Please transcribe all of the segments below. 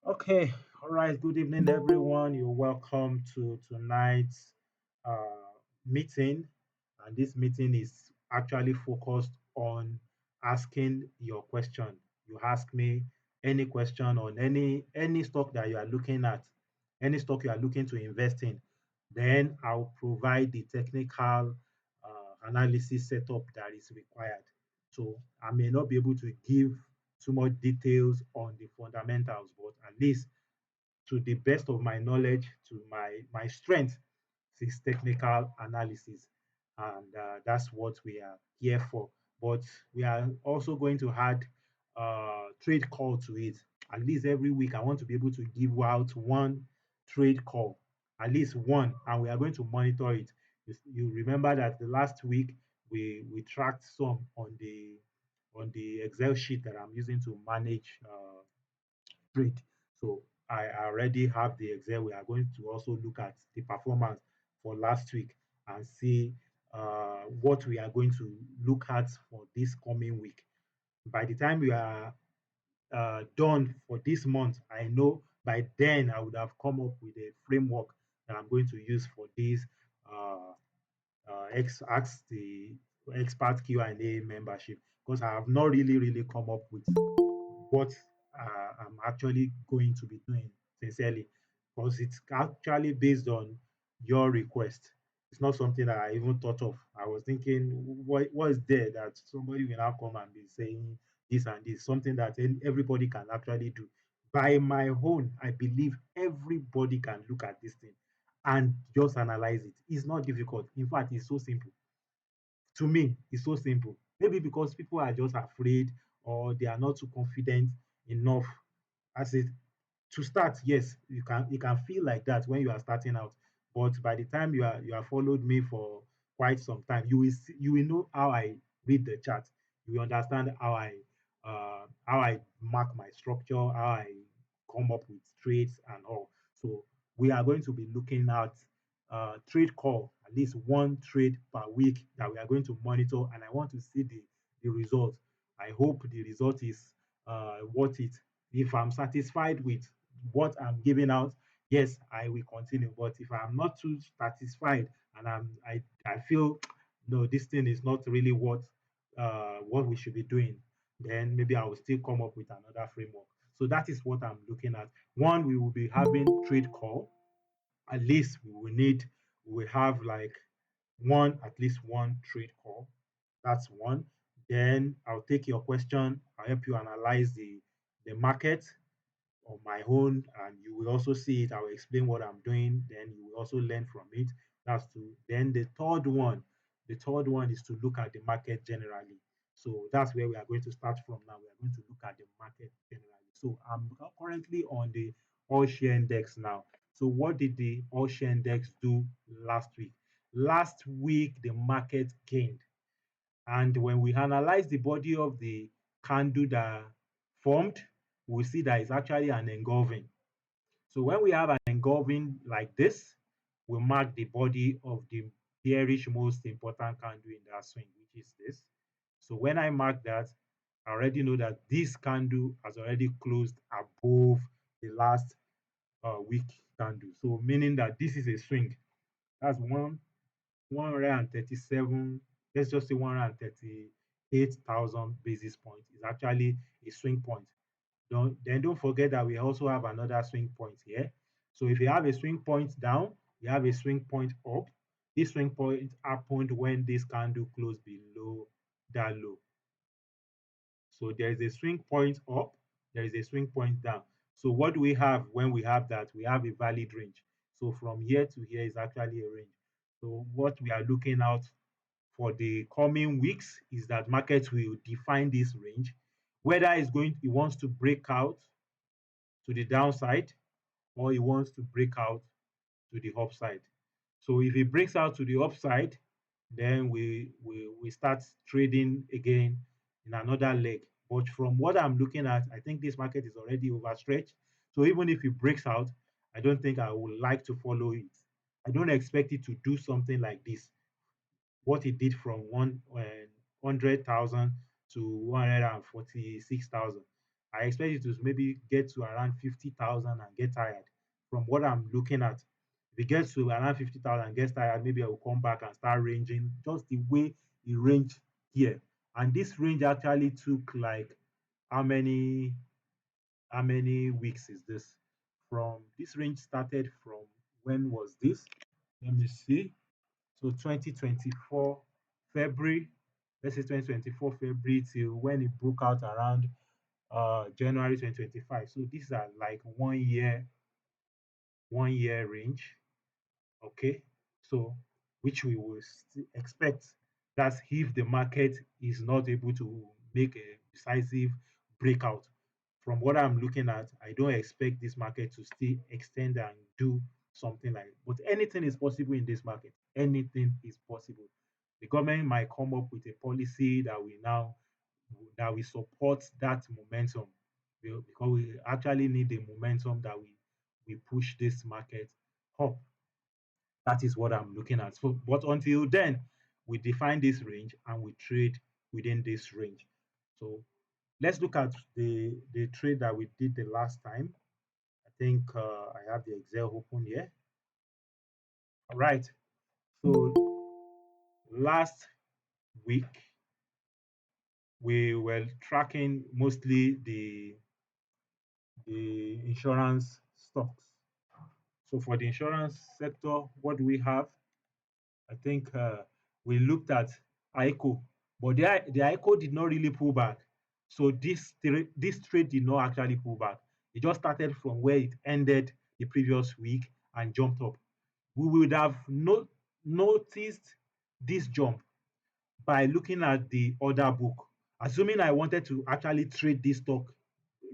Okay, all right. Good evening, everyone. You're welcome to tonight's meeting. And this meeting is actually focused on asking your question. You ask me any question on any stock that you are looking at, any stock you are looking to invest in. Then I'll provide the technical analysis setup that is required. So I may not be able to give too much details on the fundamentals, but at least to the best of my knowledge, to my strength, is technical analysis, and that's what we are here for. But we are also going to add trade call to it. At least every week, I want to be able to give out one trade call, at least one, and we are going to monitor it. You remember that the last week we tracked some on the Excel sheet that I'm using to manage trade. So I already have the Excel. We are going to also look at the performance for last week and see what we are going to look at for this coming week. By the time we are done for this month, I know by then I would have come up with a framework that I'm going to use for this uh, ask the expert Q&A membership, because I have not really come up with what I'm actually going to be doing sincerely, because it's actually based on your request. It's not something that I even thought of. I was thinking, what is there that somebody will now come and be saying this and this, something that everybody can actually do. By my own, I believe everybody can look at this thing and just analyze it. It's not difficult. In fact, it's so simple. To me, it's so simple. Maybe because people are just afraid or they are not too confident enough. As it to start, yes, you can feel like that when you are starting out. But by the time you have followed me for quite some time, you will know how I read the chart. You will understand how I mark my structure, how I come up with trades and all. So we are going to be looking at trade call, at least one trade per week that we are going to monitor, and I want to see the result. I hope the result is worth it. If I'm satisfied with what I'm giving out, yes, I will continue. But if I'm not too satisfied and I feel no, this thing is not really what we should be doing, then maybe I will still come up with another framework. So that is what I'm looking at. One, we will be having trade call. At least we have like one at least one trade call. That's one. Then I'll take your question. I'll help you analyze the market on my own, and you will also see it. I will explain what I'm doing. Then you will also learn from it. That's two. Then the third one is to look at the market generally. So that's where we are going to start from now. We are going to look at the market generally. So I'm currently on the all share index now. So what did the all share index do last week? Last week the market gained, and when we analyze the body of the candle that formed, we see that it's actually an engulfing. So when we have an engulfing like this, we mark the body of the bearish most important candle in that swing, which is this. So when I mark that, I already know that this candle has already closed above the last week candle. So meaning that this is a swing. That's 137, let's just say 138,000 basis points is actually a swing point. Don't forget that we also have another swing point here. So if you have a swing point down, you have a swing point up. This swing point happened when this candle closed below that low. So there is a swing point up, there is a swing point down. So what do we have when we have that? We have a valid range. So from here to here is actually a range. So what we are looking out for the coming weeks is that market will define this range, whether it wants to break out to the downside or it wants to break out to the upside. So if it breaks out to the upside, then we start trading again in another leg. But from what I'm looking at, I think this market is already overstretched. So even if it breaks out, I don't think I would like to follow it. I don't expect it to do something like this, what it did from 100,000 to 146,000. I expect it to maybe get to around 50,000 and get tired from what I'm looking at. If it gets to around 50,000 and gets tired, maybe I will come back and start ranging just the way it ranged here. And this range actually took like how many weeks is this? From this range started from when was this? Let me see. So 2024 February, let's say 2024 February till when it broke out around January 2025. So these are like 1 year range. Okay, so which we will expect. That's if the market is not able to make a decisive breakout. From what I'm looking at, I don't expect this market to still extend and do something like. But anything is possible in this market. Anything is possible. The government might come up with a policy that we support that momentum. Because we actually need the momentum that we push this market up. That is what I'm looking at. So, but until then, we define this range and we trade within this range. So let's look at the trade that we did the last time. I think I have the Excel open here. All right. So last week we were tracking mostly the insurance stocks. So for the insurance sector, what do we have? I think we looked at ICO, but the ICO did not really pull back. So this trade did not actually pull back. It just started from where it ended the previous week and jumped up. We would have noticed this jump by looking at the order book. Assuming I wanted to actually trade this stock,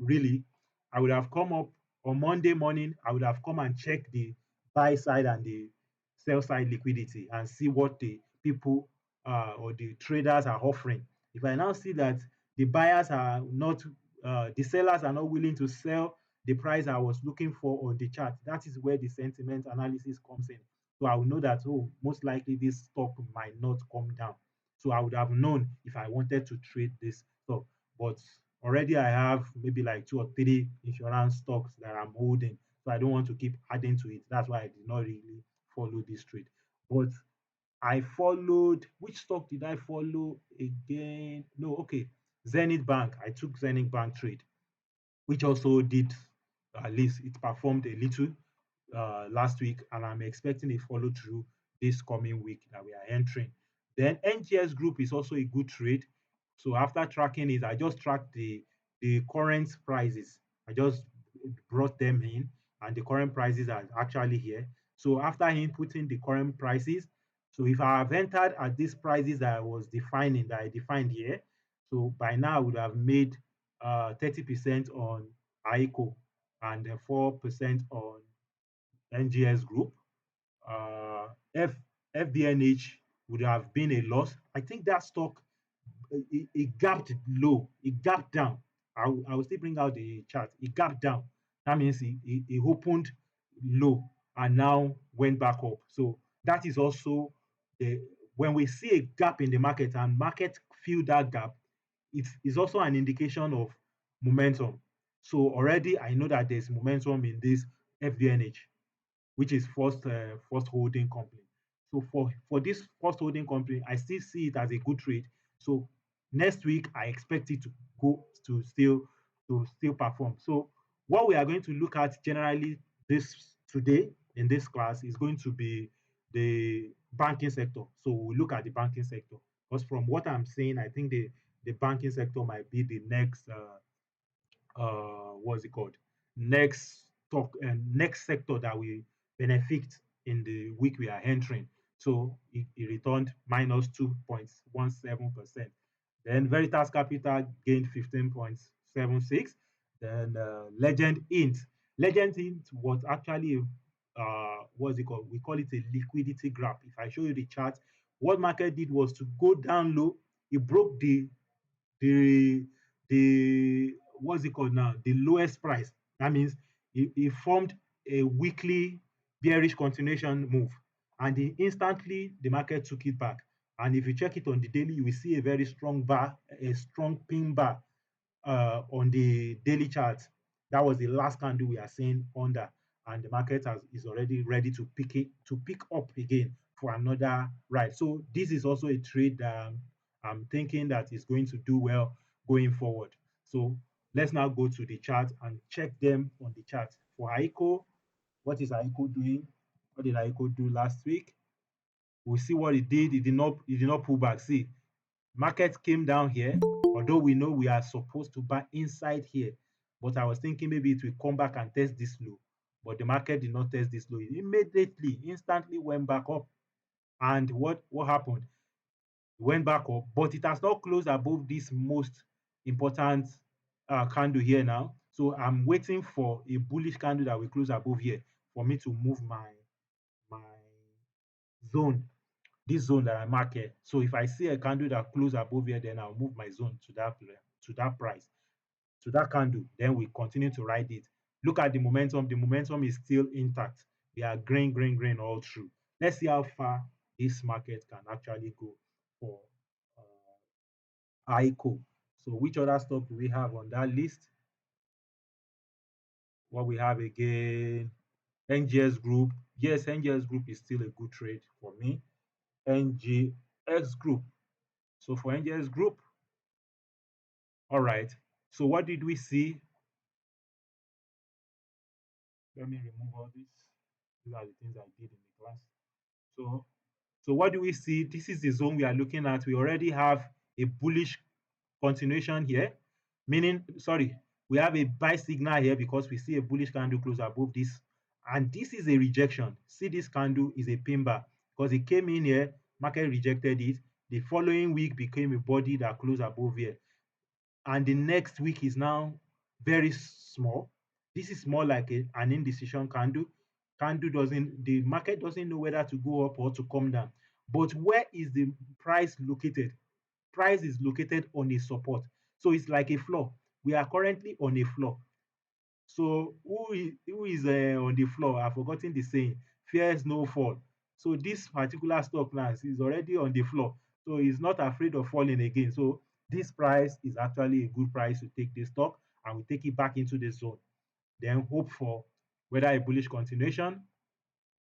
really, I would have come up on Monday morning. I would have come and checked the buy side and the sell side liquidity and see what the people or the traders are offering. If I now see that the buyers are not, the sellers are not willing to sell the price I was looking for on the chart, that is where the sentiment analysis comes in. So I will know that, oh, most likely this stock might not come down. So I would have known if I wanted to trade this stock. But already I have maybe like two or three insurance stocks that I'm holding. So I don't want to keep adding to it. That's why I did not really follow this trade. But I followed, which stock did I follow again? No, okay. Zenith Bank. I took Zenith Bank trade, which also did, at least it performed a little last week, and I'm expecting a follow through this coming week that we are entering. Then NGS Group is also a good trade. So after tracking it, I just tracked the current prices. I just brought them in, and the current prices are actually here. So after inputting the current prices, so if I have entered at these prices that I was defining, that I defined here, so by now I would have made 30% on ICO and 4% on NGS Group. FDNH would have been a loss. I think that stock it gapped low, it gapped down. I will still bring out the chart. It gapped down. That means it opened low and now went back up. So that is also the when we see a gap in the market and market fill that gap, it is also an indication of momentum. So already I know that there's momentum in this FDNH, which is first holding company. So for this first holding company, I still see it as a good trade. So next week I expect it to go to still perform. So what we are going to look at generally this today in this class is going to be the banking sector. So we'll look at the banking sector because from what I'm saying, I think the banking sector might be the next what's it called? Next sector that will benefit in the week we are entering. So it returned minus 2.17%. Then Veritas Capital gained 15.76. Then Legend Int was actually what's it called? We call it a liquidity grab. If I show you the chart, what market did was to go down low. It broke the what's it called now? The lowest price. That means it formed a weekly bearish continuation move, and instantly the market took it back. And if you check it on the daily, you will see a very strong bar, a strong pin bar on the daily chart. That was the last candle we are seeing under, and the market is already ready to pick up again for another ride. So this is also a trade that I'm thinking that is going to do well going forward. So let's now go to the chart and check them on the chart. For Aiko, what is Aiko doing? What did Aiko do last week? We see what it did. It did not pull back. See, market came down here, although we know we are supposed to buy inside here. But I was thinking maybe it will come back and test this low. But the market did not test this low. It immediately, instantly went back up. And what happened? It went back up, but it has not closed above this most important candle here now. So I'm waiting for a bullish candle that will close above here for me to move my zone, this zone that I mark here. So if I see a candle that close above here, then I'll move my zone to that price, to that candle. Then we continue to ride it. Look at the momentum. The momentum is still intact. We are green, green, green all through. Let's see how far this market can actually go for ICO. So which other stock do we have on that list? What we have again? NGS Group. Yes, NGS Group is still a good trade for me. NGX Group. So for NGS Group, all right. So what did we see? Let me remove all this. These are the things I did in the class. So, so what do we see? This is the zone we are looking at. We already have a bullish continuation here, meaning, sorry, we have a buy signal here because we see a bullish candle close above this. And this is a rejection. See, this candle is a pin bar because it came in here, market rejected it. The following week became a body that closed above here. And the next week is now very small. This is more like an indecision candle. The market doesn't know whether to go up or to come down. But where is the price located? Price is located on a support. So it's like a floor. We are currently on a floor. So who is on the floor? I've forgotten the saying. Fears no fall. So this particular stock now is already on the floor. So he's not afraid of falling again. So this price is actually a good price to take this stock and we take it back into the zone. Then hope for whether a bullish continuation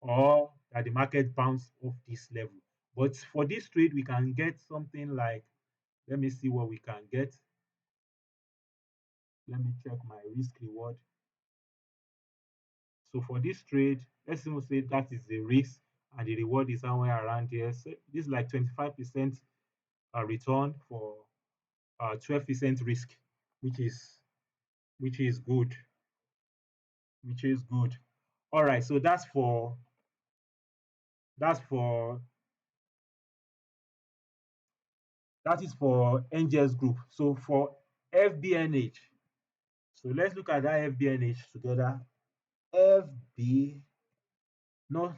or that the market bounce off this level. But for this trade, we can get something like, let me see what we can get. Let me check my risk reward. So for this trade, let's even say that is the risk and the reward is somewhere around here. So this is like 25% return for 12% risk, which is which is good, which is good. All right, so that's for that is for NGS Group. So for FBNH, so let's look at that FBNH together. FB, no,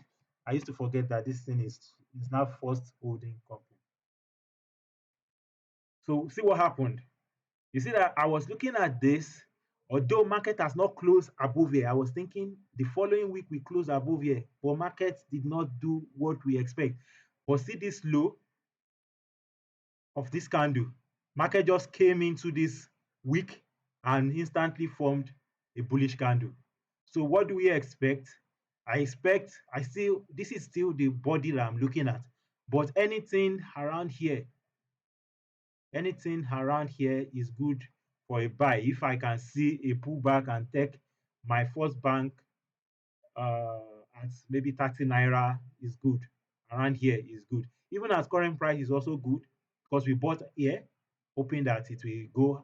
I used to forget that this thing is now First Holding Company. So see what happened. You see that I was looking at this, although market has not closed above here. I was thinking the following week we close above here, but market did not do what we expect. But see this low of this candle, market just came into this week and instantly formed a bullish candle. So what do we expect? This is still the body that I'm looking at, but anything around here is good for a buy. If I can see a pullback and take my first bank at maybe 30 naira is good. Around here is good. Even at current price is also good because we bought here, hoping that it will go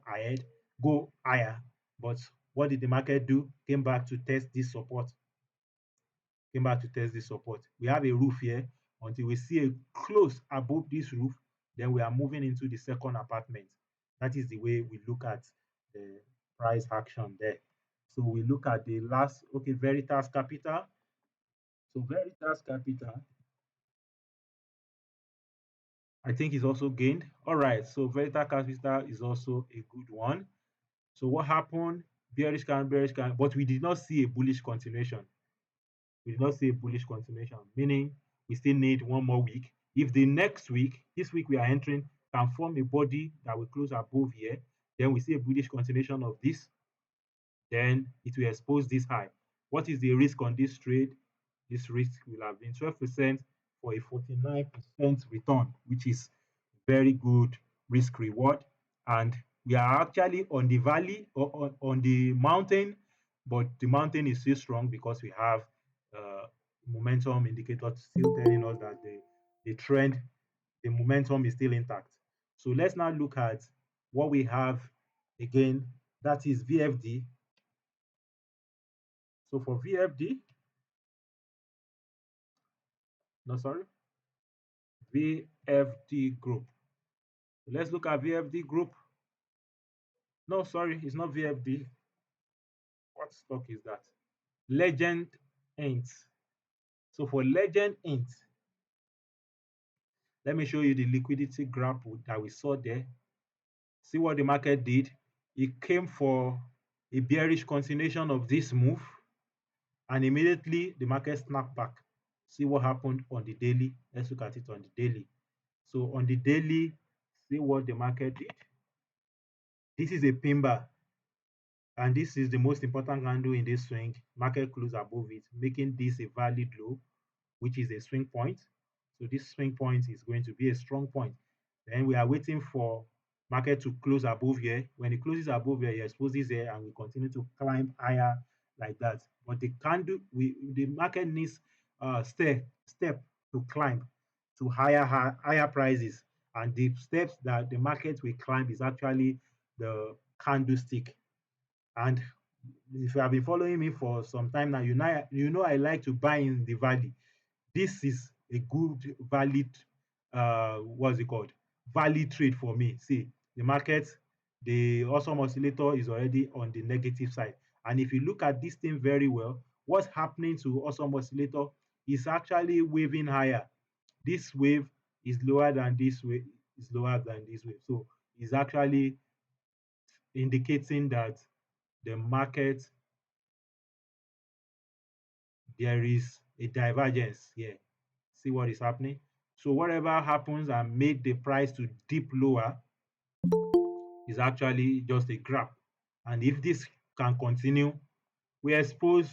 higher. But what did the market do? Came back to test this support. We have a roof here until we see a close above this roof, then we are moving into the second apartment. That is the way we look at the price action there. So we look at the last, okay, Veritas Capital. So Veritas Capital, I think is also gained. All right, so Veritas Capital is also a good one. So what happened? Bearish can, but we did not see a bullish continuation. We did not see a bullish continuation, meaning we still need one more week. If the next week, this week we are entering, can form a body that will close above here, then we see a bullish continuation of this, then it will expose this high. What is the risk on this trade? This risk will have been 12% for a 49% return, which is very good risk reward. And we are actually on the valley or on the mountain, but the mountain is still strong because we have uh, momentum indicator still telling us that the trend, the momentum is still intact. So let's now look at what we have again, that is VFD. So for VFD, no, sorry, VFD group. So let's look at VFD group. No, sorry, it's not VFD. What stock is that? Legend Int. So for Legend Int, let me show you the liquidity graph that we saw there. See what the market did. It came for a bearish continuation of this move, and immediately the market snapped back. See what happened on the daily. Let's look at it on the daily. So on the daily, see what the market did. This is a pin bar, and this is the most important candle in this swing. Market close above it, making this a valid low, which is a swing point. So this swing point is going to be a strong point. Then we are waiting for market to close above here. When it closes above here, it exposes here and we continue to climb higher like that. But the candle, the market needs step to climb to higher prices. And the steps that the market will climb is actually the candlestick. And if you have been following me for some time now, you know I like to buy in the valley. This is a good valid what's it called, valid trade for me. See, the market, the awesome oscillator is already on the negative side, and if you look at this thing very well, what's happening to awesome oscillator is actually waving higher. This wave is lower than this wave, is lower than this wave, so it's actually indicating that the market, there is a divergence here. See what is happening? So whatever happens and made the price to dip lower is actually just a graph. And if this can continue, we expose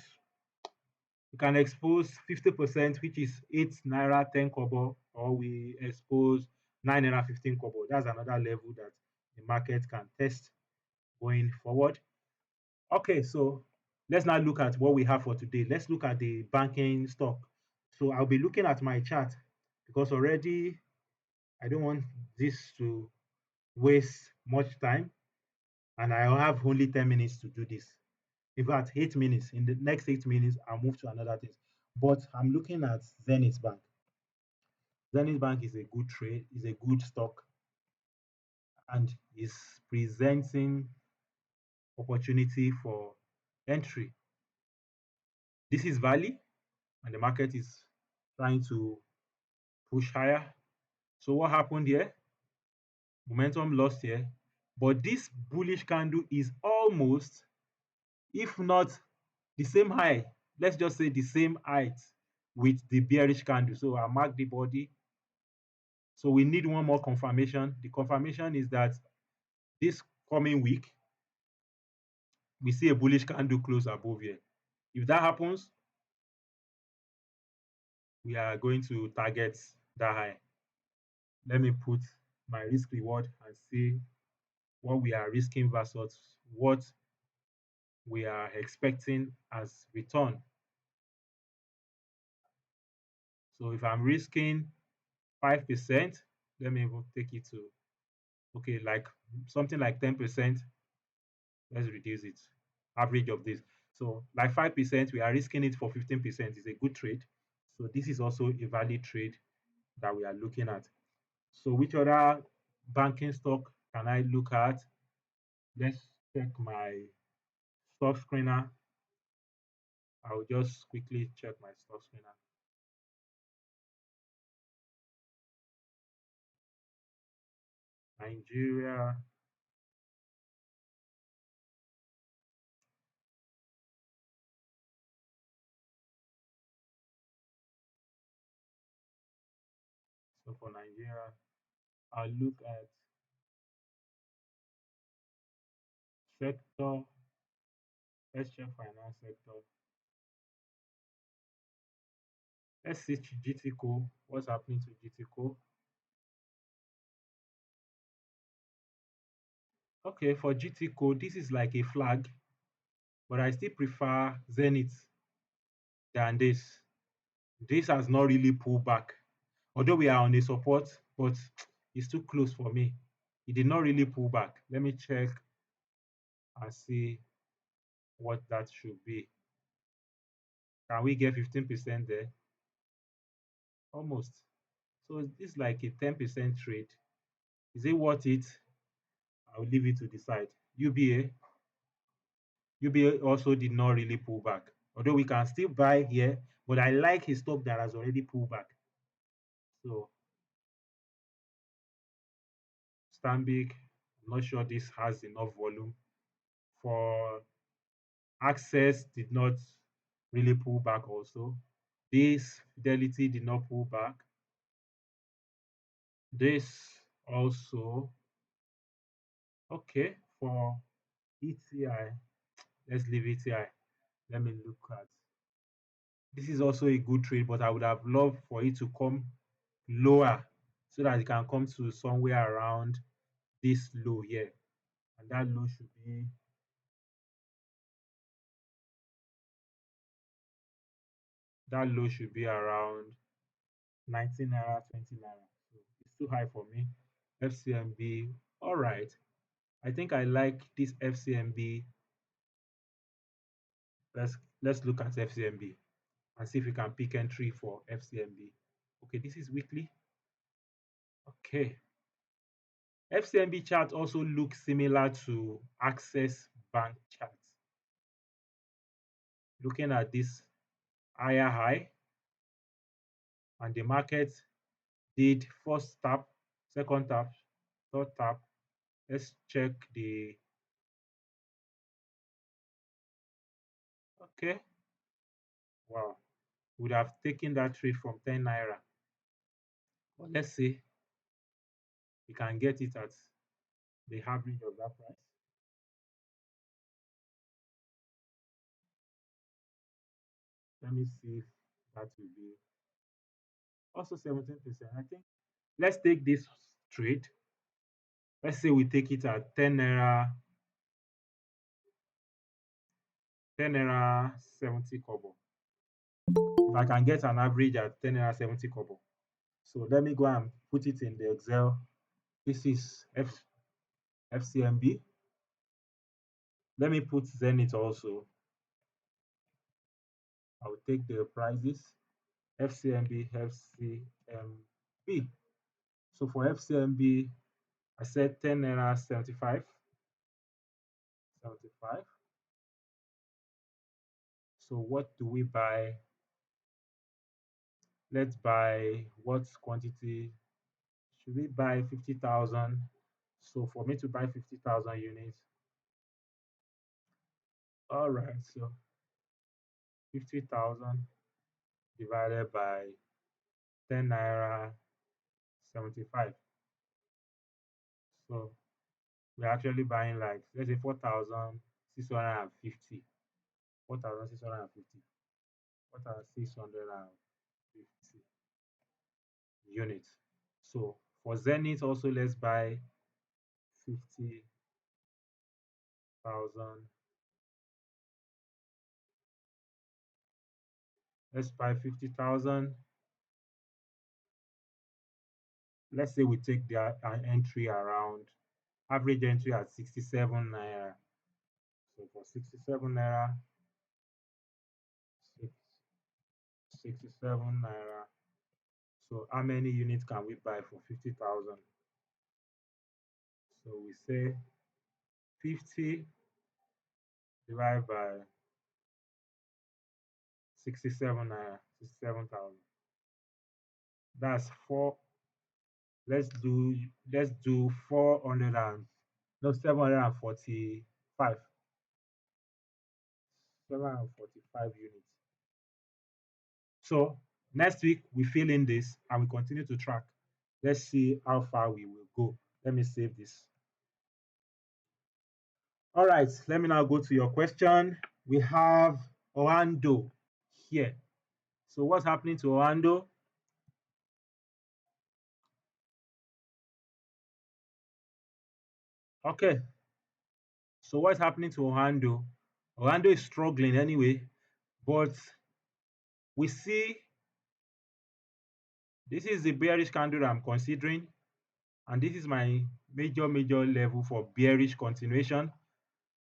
we can expose 50%, which is 8 naira 10 kobo, or we expose 9 naira 15 kobo. That's another level that the market can test going forward. Okay, so let's now look at what we have for today. Let's look at the banking stock. So I'll be looking at my chart because already I don't want this to waste much time, and I have only 10 minutes to do this. In fact, 8 minutes. In the next 8 minutes, I'll move to another thing. But I'm looking at Zenith Bank. Zenith Bank is a good trade, is a good stock, and is presenting opportunity for entry. This is Valley, and the market is trying to push higher. So what happened here? Momentum lost here, but this bullish candle is almost, if not the same high, let's just say the same height with the bearish candle. So I mark the body. So we need one more confirmation. The confirmation is that this coming week we see a bullish candle close above here. If that happens, we are going to target that high. Let me put my risk reward and see what we are risking versus what we are expecting as return. So if I'm risking 5%, let me even take it to, okay, like something like 10%. Let's reduce it. Average of this. So like 5%, we are risking it for 15%. Is a good trade. So this is also a valid trade that we are looking at. So which other banking stock can I look at? Let's check my stock screener. I'll just quickly check my stock screener. Nigeria. So for Nigeria, I'll look at sector. Let's check finance sector. Let's see GTCO. What's happening to GTCO? Okay, for GTCO, this is like a flag, but I still prefer Zenith than this. This has not really pulled back. Although we are on a support, but it's too close for me. It did not really pull back. Let me check and see what that should be. Can we get 15% there? Almost. So this is like a 10% trade. Is it worth it? I'll leave it to decide. UBA also did not really pull back. Although we can still buy here, but I like his stock that has already pulled back. So Stanbic, I'm not sure this has enough volume. For Access did not really pull back also. This Fidelity did not pull back. This also okay for ETI. Let's leave ETI. Let me look at this is also a good trade, but I would have loved for it to come lower so that it can come to somewhere around this low here. And that low should be around 19 naira, 20 naira. So it's too high for me. FCMB, all right. I think I like this FCMB. Let's look at FCMB and see if we can pick entry for FCMB. Okay, this is weekly. Okay. FCMB chart also looks similar to Access Bank chart. Looking at this higher high, and the market did first tap, second tap, third tap. Let's check the okay. Wow, would have taken that trade from 10 naira. But let's see, we can get it at the average of that price. Let me see if that will be also 17%. I think let's take this trade. Let's say we take it at 10 naira, 10 naira 70 kobo. If I can get an average at 10 naira 70 kobo. So let me go and put it in the Excel. This is FCMB. Let me put Zenith also. I will take the prices. FCMB, FCMB. So for FCMB, I said 10 naira 75. 75. So what do we buy? Let's buy what quantity? Should we buy 50,000? So for me to buy 50,000 units, all right, so 50,000 divided by 10 naira 75. So we're actually buying like, let's say 4,650. 4,650. 4,650 units. So for Zenith also, let's buy 50,000. Let's buy 50,000. Let's say we take the entry around average entry at 67 naira. So for 67 naira, 67 naira. So how many units can we buy for 50,000? So we say 50 divided by 67 naira, 67,000. That's four. Let's do 400 and no 745. 745 units. So next week we fill in this and we continue to track. Let's see how far we will go. Let me save this. All right, let me now go to your question. We have Orlando here. So what's happening to Orlando? Okay, so what's happening to Orlando? Orlando is struggling anyway, but we see this is the bearish candle I'm considering, and this is my major level for bearish continuation.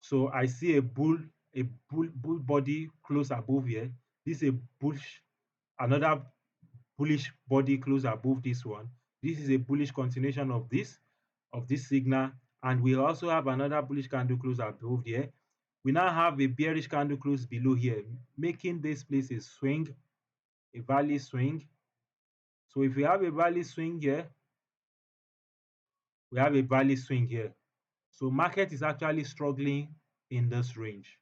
So I see a bull body close above here. This is a bullish, another bullish body close above this one. This is a bullish continuation of this signal, and we also have another bullish candle close above here. We now have a bearish candle close below here, making this place a swing, a value swing. So if we have a value swing here, we have a value swing here. So market is actually struggling in this range.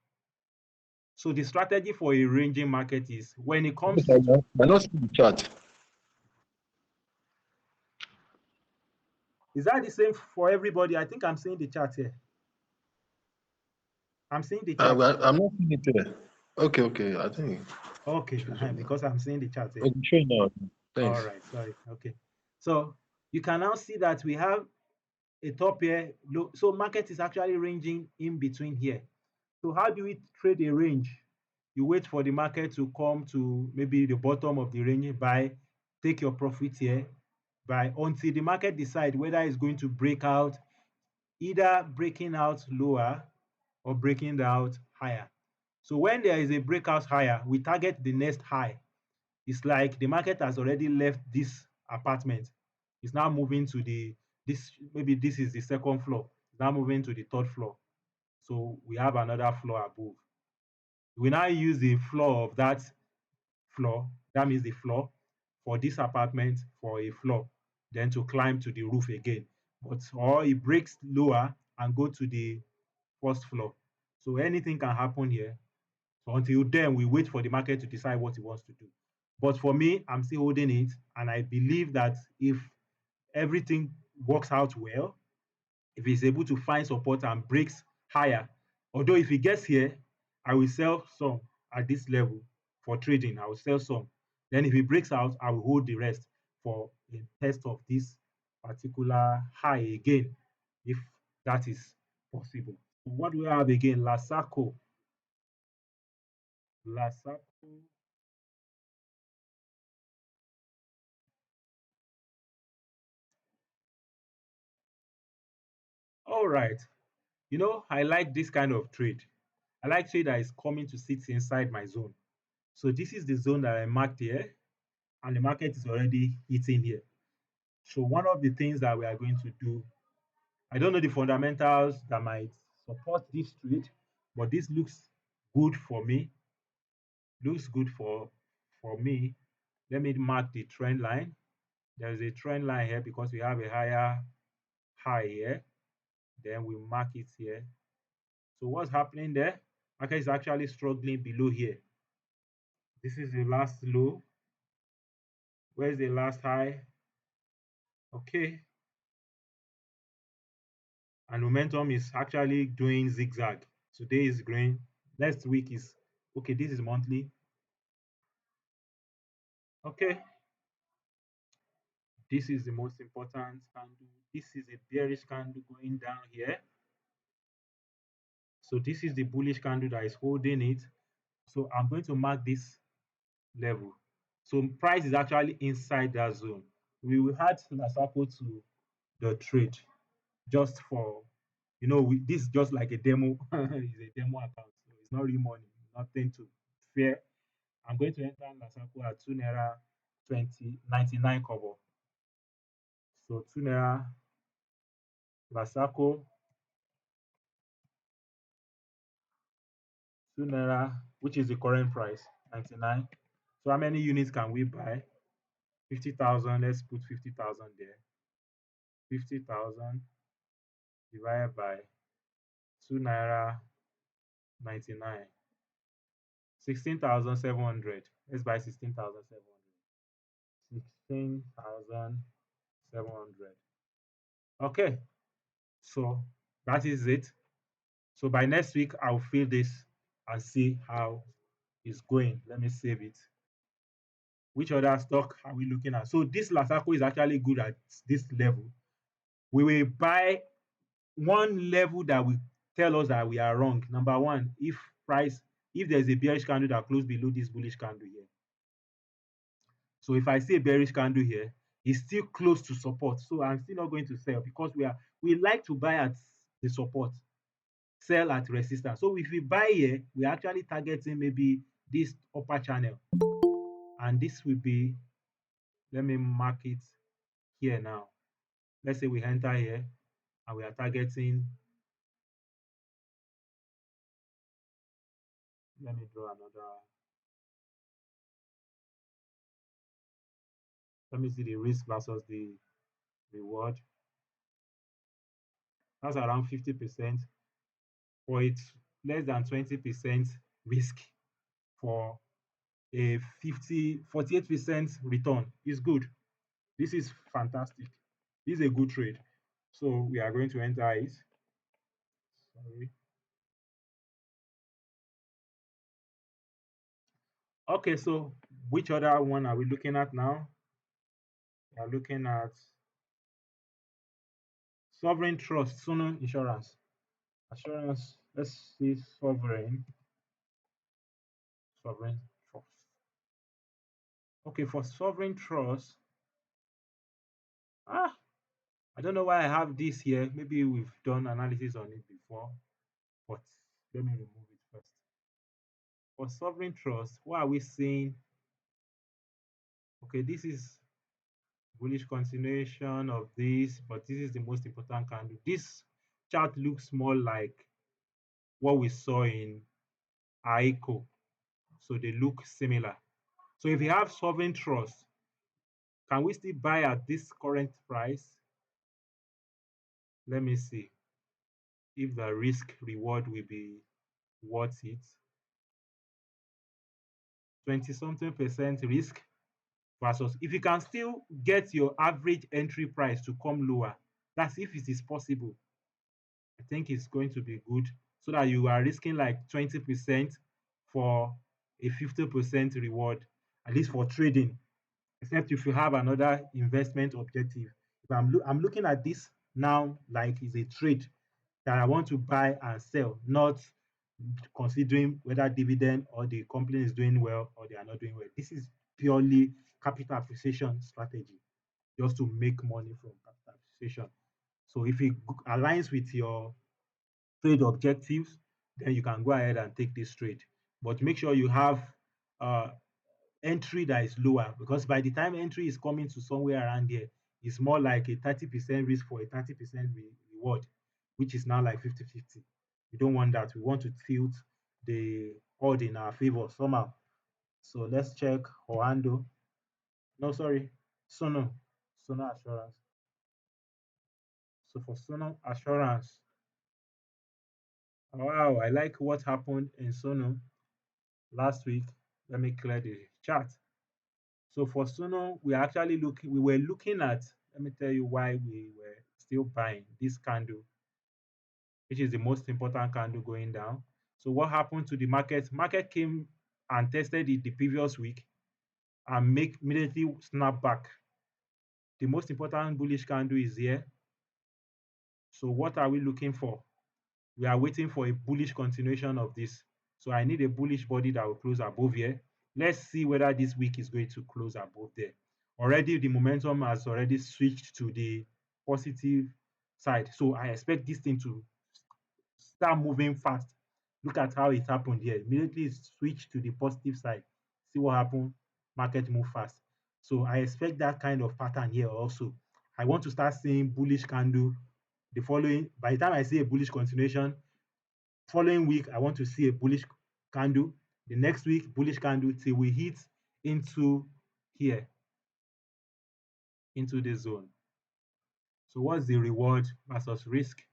So the strategy for a ranging market is when it Wait, comes to, I not see the chart. is that the same for everybody? I think I'm seeing the chart here. I'm seeing the chart. I'm not seeing it there. Okay, okay. I think it Okay, shows up now. because I'm seeing the chart here. Okay, sure now. All Thanks. right, sorry. Okay. So you can now see that we have a top here. Low. So market is actually ranging in between here. So how do we trade a range? You wait for the market to come to maybe the bottom of the range, buy, take your profit here, buy until the market decide whether it's going to break out, either breaking out lower or breaking out higher. So when there is a breakout higher, we target the next high. It's like the market has already left this apartment. It's now moving to this, maybe this is the second floor. It's now moving to the third floor. So we have another floor above. We now use the floor of that floor, that means the floor for this apartment for a floor, then to climb to the roof again. But or it breaks lower and go to the first floor. So anything can happen here. So until then, we wait for the market to decide what it wants to do. But for me, I'm still holding it, and I believe that if everything works out well, if he's able to find support and breaks higher, although if he gets here, I will sell some at this level for trading. I will sell some. Then if he breaks out, I will hold the rest for a test of this particular high again, if that is possible. What do we have again? Lasaco. Lasaco. All right. I like this kind of trade. I like trade that is coming to sit inside my zone. So this is the zone that I marked here, and the market is already hitting here. So one of the things that we are going to do, I don't know the fundamentals that might support this trade, but this looks good for me. Looks good for me. Let me mark the trend line. There is a trend line here because we have a higher high here. Then we mark it here. So what's happening there? Market is actually struggling below here. This is the last low. Where's the last high? Okay. And momentum is actually doing zigzag. Today is green. Next week is okay. This is monthly. Okay. This is the most important candle. This is a bearish candle going down here. So this is the bullish candle that is holding it. So I'm going to mark this level. So price is actually inside that zone. We will add Nasako to the trade just for this is just like a demo. It's a demo account, so it's not real money, nothing to fear. I'm going to enter Nasako at 2 naira 20.99 kobo. So 2 naira Nasako, 2 naira, which is the current price, 99. So how many units can we buy? 50,000. Let's put 50,000 there. 50,000 divided by 2 naira 99. 16,700. Let's buy 16,700. 16,700. Okay, so that is it. So by next week, I'll fill this and see how it's going. Let me save it. Which other stock are we looking at? So this Lasaco is actually good at this level. We will buy one level that will tell us that we are wrong. Number one, if there's a bearish candle that close below this bullish candle here. So if I see a bearish candle here, it's still close to support. So I'm still not going to sell because we like to buy at the support, sell at resistance. So if we buy here, we're actually targeting maybe this upper channel. And this will be, let me mark it here now. Let's say we enter here and we are targeting, let me draw another, let me see the risk versus the reward. That's around 50%, for it's less than 20% risk for a 48% return. Is good. This is fantastic. This is a good trade. So we are going to enter it. Sorry. Okay, so which other one are we looking at now? We are looking at Sovereign Trust, Sunu Insurance. Assurance, let's see Sovereign Trust. Okay, for Sovereign Trust, ah, I don't know why I have this here. Maybe we've done analysis on it before, but let me remove it first. For Sovereign Trust, what are we seeing? Okay, this is bullish continuation of this, but this is the most important candle. This chart looks more like what we saw in AICO. So they look similar. So if you have Sovereign Trust, can we still buy at this current price? Let me see if the risk reward will be worth it. 20 something percent risk versus if you can still get your average entry price to come lower, that's if it is possible. I think it's going to be good so that you are risking like 20% for a 50% reward, at least for trading, except if you have another investment objective. If I'm looking at this now like it's a trade that I want to buy and sell, not considering whether dividend or the company is doing well or they are not doing well. This is purely capital appreciation strategy, just to make money from capital appreciation. So if it aligns with your trade objectives, then you can go ahead and take this trade. But make sure you have uh, entry that is lower, because by the time entry is coming to somewhere around here, it's more like a 30% risk for a 30% reward, which is now like 50-50. We don't want that. We want to tilt the odd in our favor somehow. So let's check Hoando. No, sorry, Sono. Sono Assurance. So for Sono Assurance, wow, I like what happened in Sono last week. Let me clear the chart. So for Sono, we were looking at, let me tell you why we were still buying this candle, which is the most important candle going down. So what happened to the market? Market came and tested it the previous week and make immediately snap back. The most important bullish candle is here. So what are we looking for? We are waiting for a bullish continuation of this. So I need a bullish body that will close above here. Let's see whether this week is going to close above there. Already the momentum has already switched to the positive side. So I expect this thing to start moving fast. Look at how it happened here. Immediately it switched to the positive side. See what happened? Market move fast. So I expect that kind of pattern here also. I want to start seeing bullish candle the following. By the time I see a bullish continuation, following week I want to see a bullish candle. The next week, bullish candle till we hit into here, into this zone. So what's the reward versus risk?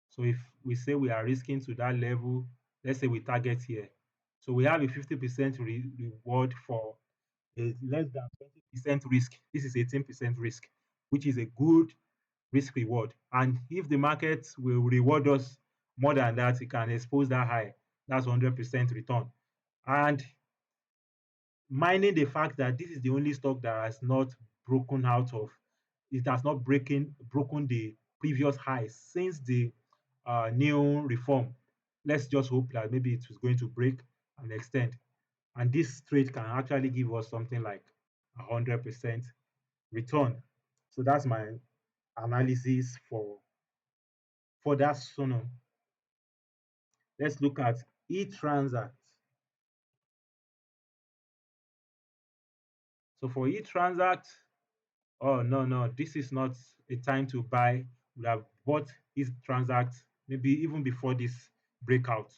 So if we say we are risking to that level, let's say we target here. So we have a 50% reward for a less than 20% risk. This is 18% risk, which is a good risk reward. And if the market will reward us More than that, it can expose that high. That's 100% return. And mining the fact that this is the only stock that has not broken out of, it has not broken the previous highs since the new reform. Let's just hope that maybe it is going to break and extend. And this trade can actually give us something like 100% return. So that's my analysis for that Sono. Let's look at e-transact. So for e-transact, oh no, no, this is not a time to buy. We have bought e-transact maybe even before this breakout.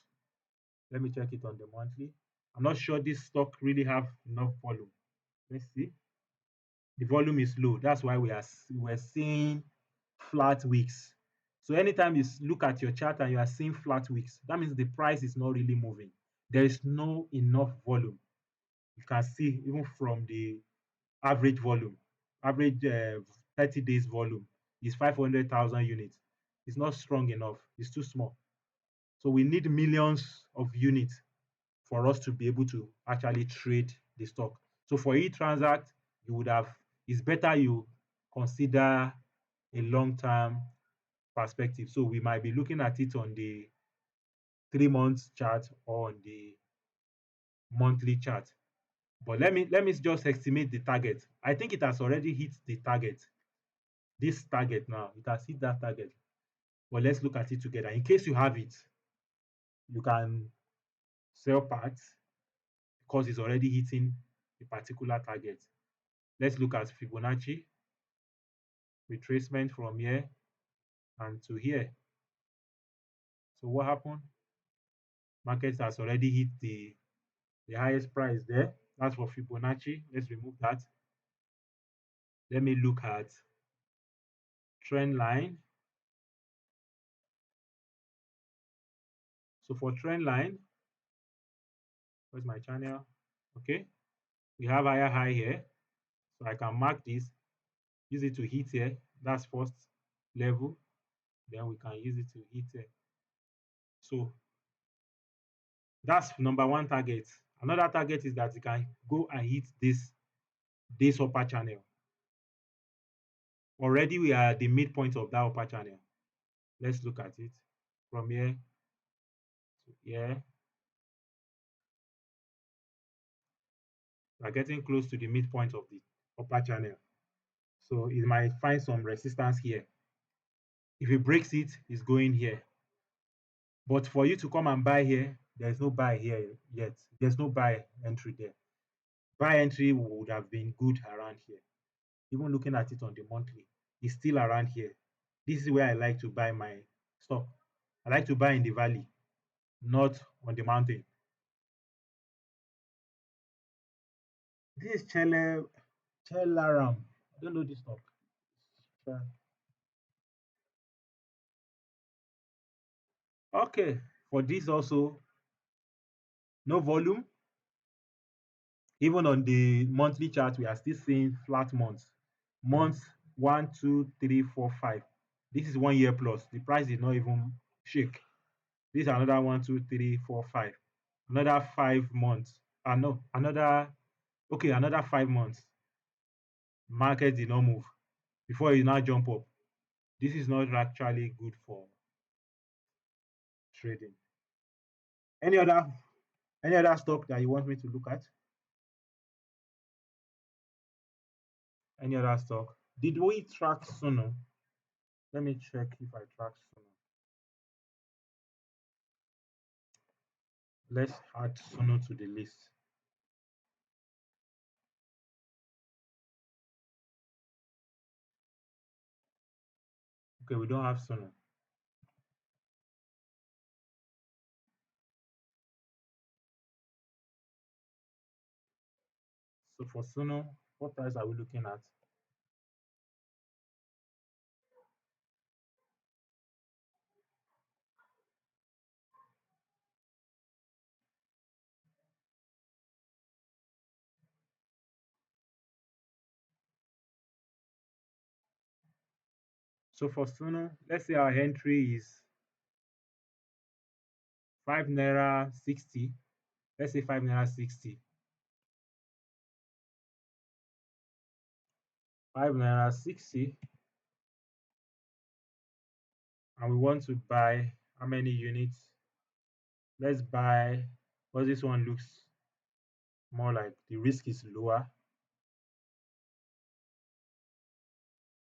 Let me check it on the monthly. I'm not sure this stock really have enough volume. Let's see. The volume is low. That's why we're seeing flat wicks. So anytime you look at your chart and you are seeing flat wicks, that means the price is not really moving. There is no enough volume. You can see even from the average volume, average 30 days volume is 500,000 units. It's not strong enough. It's too small. So we need millions of units for us to be able to actually trade the stock. So for e-transact, you would have, it's better you consider a long-term perspective. So we might be looking at it on the 3 months chart or on the monthly chart. But let me just estimate the target. I think it has already hit the target. This target now, it has hit that target. But let's look at it together. In case you have it, you can sell parts because it's already hitting a particular target. Let's look at Fibonacci retracement from here and to here. So what happened? Market has already hit the highest price there. That's for Fibonacci. Let's remove that. Let me look at trend line. So for trend line, where's my channel? Okay, we have higher high here. So I can mark this, use it to hit here. That's first level. Then we can use it to hit here. So that's number one target. Another target is that you can go and hit this upper channel. Already we are at the midpoint of that upper channel. Let's look at it from here to here. We're getting close to the midpoint of the upper channel. So it might find some resistance here. If it breaks it, it's going here. But for you to come and buy here, there's no buy here yet. There's no buy entry there. Buy entry would have been good around here. Even looking at it on the monthly, it's still around here. This is where I like to buy my stock. I like to buy in the valley, not on the mountain. This is Chelaram. I don't know this stock. Okay, for this also, no volume. Even on the monthly chart, we are still seeing flat months. Months 1, 2, 3, 4, 5. This is 1 year plus. The price did not even shake. This is another 1, 2, 3, 4, 5. Another 5 months. No, another 5 months. Market did not move before it now jump up. This is not actually good for trading. Any other any other stock that you want me to look at? Any other stock? Did we track Suno? Let me check if I track Suno. Let's add Suno to the list. Okay, we don't have Suno. So for Suno, what price are we looking at? So for Suno, let's say our entry is 5 naira 60. Let's say 5 naira 60. 5 naira 60, and we want to buy how many units? Let's buy, because this one looks more like the risk is lower.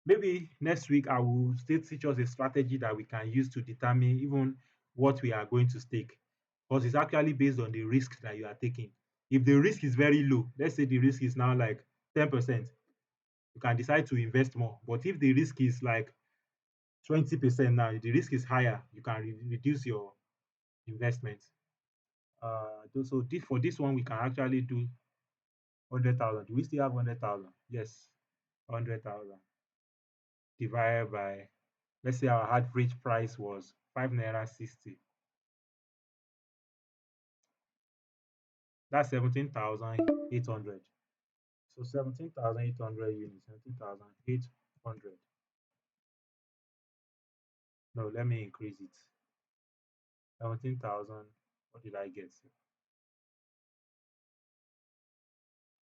Maybe next week I will still teach us a strategy that we can use to determine even what we are going to stake. Because it's actually based on the risk that you are taking. If the risk is very low, let's say the risk is now like 10%, you can decide to invest more. But if the risk is like 20% now, the risk is higher, you can reduce your investment. So this, for this one, we can actually do 100,000. Do we still have 100,000? Yes, 100,000 divided by, let's say our average price was 5 naira 60. That's 17,800. So 17,800 units, 17,800. No, let me increase it. 17,000. What did I get?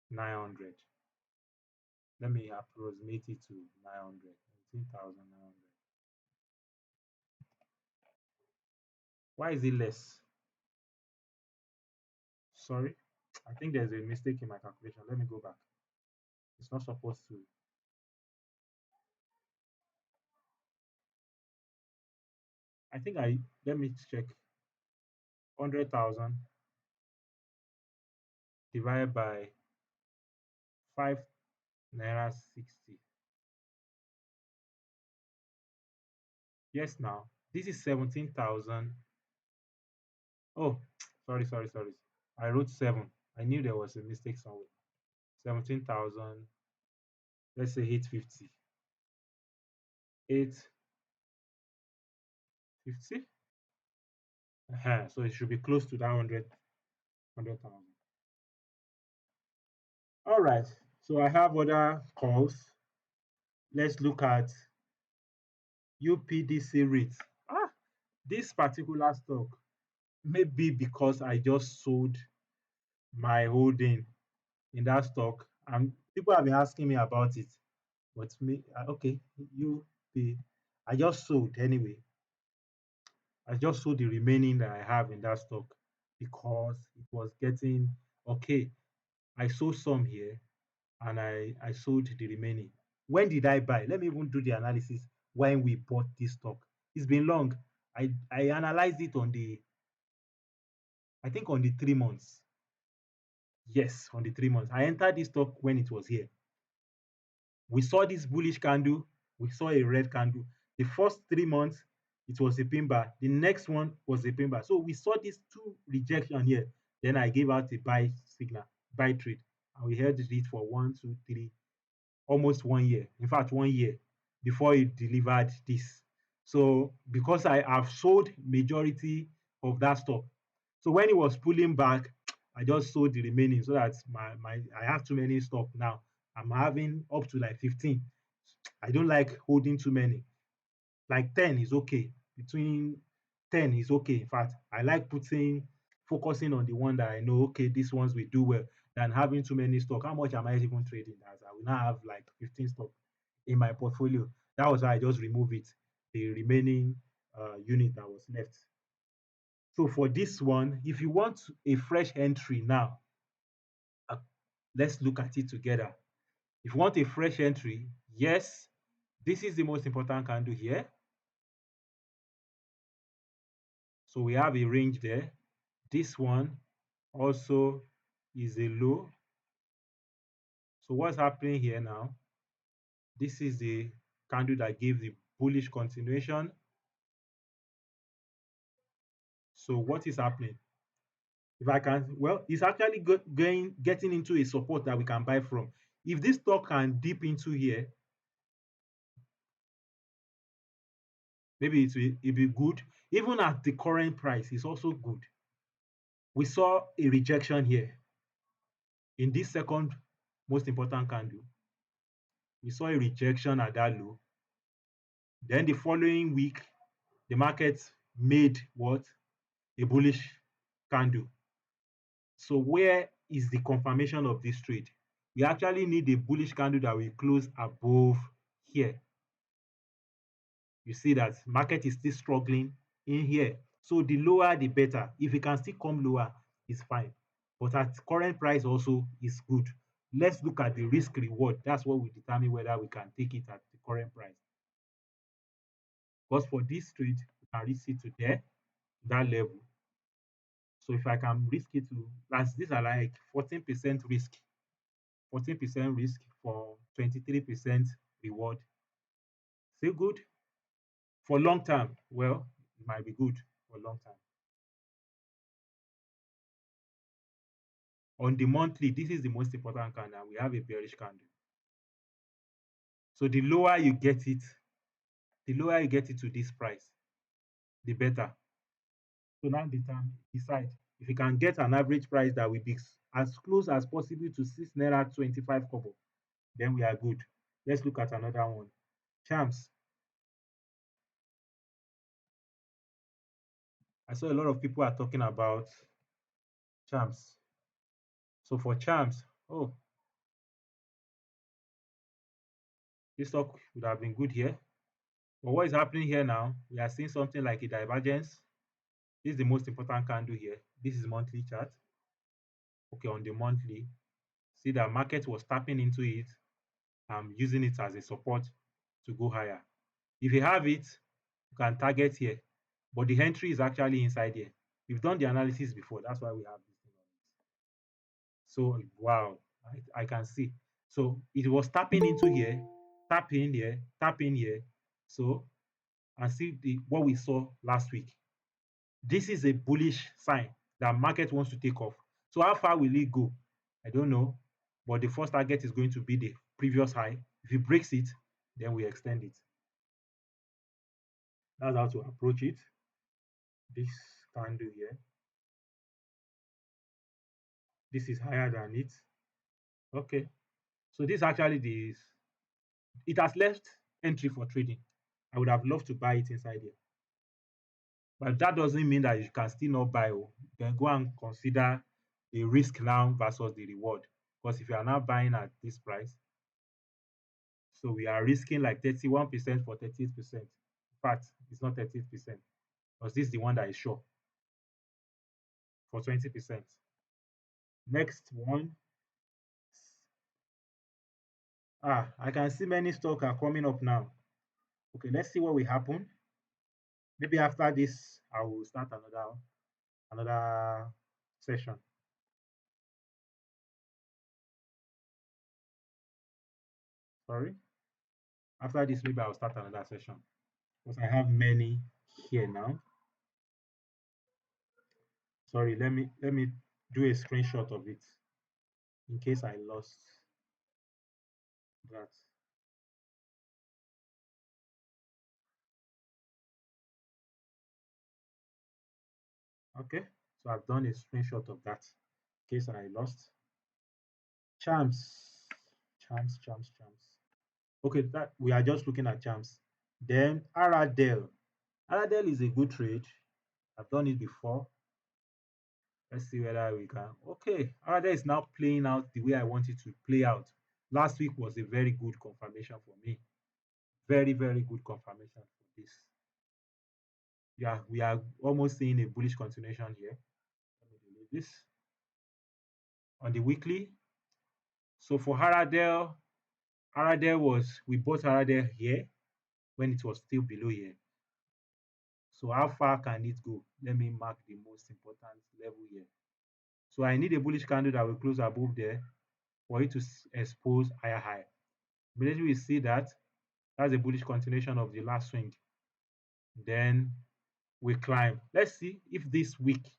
900. Let me approximate it to 900. 17,900. Why is it less? Sorry, I think there's a mistake in my calculation. Let me go back. It's not supposed to. I think let me check. 100,000 divided by 5 naira 60. Yes, now this is 17,000. Oh, sorry. I wrote 7. I knew there was a mistake somewhere. 17,000, let's say 850. 850? So it should be close to that 100,000. All right. So I have other calls. Let's look at UPDC rate. This particular stock, maybe because I just sold my holding in that stock, and people have been asking me about it. But me, okay, UP, I just sold anyway. I just sold the remaining that I have in that stock because it was getting okay. I sold some here and I sold the remaining. When did I buy? Let me even do the analysis when we bought this stock. It's been long. I analyzed it on the, I think on the 3 months. Yes, on the 3 months. I entered this stock when it was here. We saw this bullish candle, we saw a red candle. The first 3 months, it was a pin bar. The next one was a pin bar. So we saw these two rejection here. Then I gave out a buy signal, buy trade, and we held it for 1, 2, 3, almost 1 year. In fact, 1 year before it delivered this. So because I have sold majority of that stock, so when it was pulling back, I just sold the remaining so that my I have too many stock now. I'm having up to like 15. I don't like holding too many. Like 10 is okay. Between 10 is okay. In fact, I like focusing on the one that I know, okay, these ones will do well, than having too many stock. How much am I even trading as? I will now have like 15 stock in my portfolio. That was why I just remove it, the remaining unit that was left. So for this one, if you want a fresh entry now, uh, let's look at it together. If you want a fresh entry, yes, this is the most important candle here. So we have a range there. This one also is a low. So what's happening here now? This is the candle that gave the bullish continuation. So what is happening? If I can, well, it's actually getting into a support that we can buy from. If this stock can dip into here, maybe it be good. Even at the current price, it's also good. We saw a rejection here in this second most important candle. We saw a rejection at that low. Then the following week, the market made what? a bullish candle. So where is the confirmation of this trade? We actually need a bullish candle that will close above here. You see that market is still struggling in here. So the lower the better. If it can still come lower, it's fine. But at current price also is good. Let's look at the risk reward. That's what will determine whether we can take it at the current price. Because for this trade, we can risk it to there, that level. So if I can risk it to, as these are like 14% risk, 14% risk for 23% reward. Still good for long term. Well, it might be good for long term. On the monthly, this is the most important candle. We have a bearish candle. So the lower you get it to this price, the better. So now decide if you can get an average price that will be as close as possible to 6 naira 25 kobo, then we are good. Let's look at another one. Charms. I saw a lot of people are talking about charms. So for charms, oh, this stock would have been good here. But what is happening here now? We are seeing something like a divergence. This is the most important candle here. This is monthly chart. Okay, on the monthly, see that market was tapping into it. I'm using it as a support to go higher. If you have it, you can target here. But the entry is actually inside here. We've done the analysis before. That's why we have this thing on it. So wow, I can see. So it was tapping into here, tap in here, tap in here. So and see what we saw last week. This is a bullish sign that market wants to take off. So how far will it go? I don't know. But the first target is going to be the previous high. If it breaks it, then we extend it. That's how to approach it. This candle here. This is higher than it. Okay. So this actually is it has left entry for trading. I would have loved to buy it inside here. But that doesn't mean that you can still not buy. Oh. Then go and consider the risk now versus the reward. Because if you are now buying at this price, so we are risking like 31% for 38%. In fact, it's not 38% because this is the one that is sure for 20%. Next one. I can see many stocks are coming up now. Okay, let's see what will happen. Maybe after this, I will start another session. Sorry. After this, maybe I'll start another session because I have many here now. Sorry, let me do a screenshot of it in case I lost that. Okay, so I've done a screenshot of that in case I lost. Charms, charms. Okay, that we are just looking at charms. Then Aradel. Aradel is a good trade. I've done it before. Let's see whether we can. Okay, Aradel is now playing out the way I want it to play out. Last week was a very good confirmation for me. Very, very good confirmation for this. Yeah, we are almost seeing a bullish continuation here. Let me delete this. On the weekly, so for Haradel was we bought Haradel here when it was still below here. So how far can it go? Let me mark the most important level here. So I need a bullish candle that will close above there for it to expose higher high. Immediately we see that, that's a bullish continuation of the last swing. Then we climb. Let's see if this week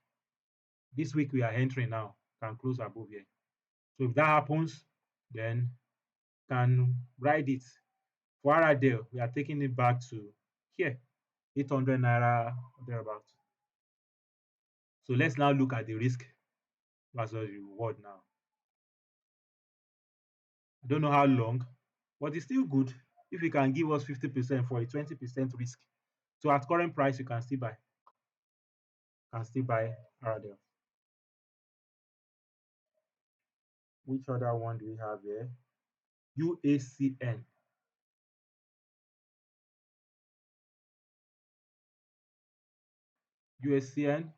we are entering now, can close above here. So if that happens, then can ride it. For Aradale, we are taking it back to here, 800 naira or thereabout. So let's now look at the risk versus reward now. I don't know how long, but it's still good if you can give us 50% for a 20% risk. So at current price, you can still buy. Can still buy RDL. Which other one do we have here? UACN. UACN.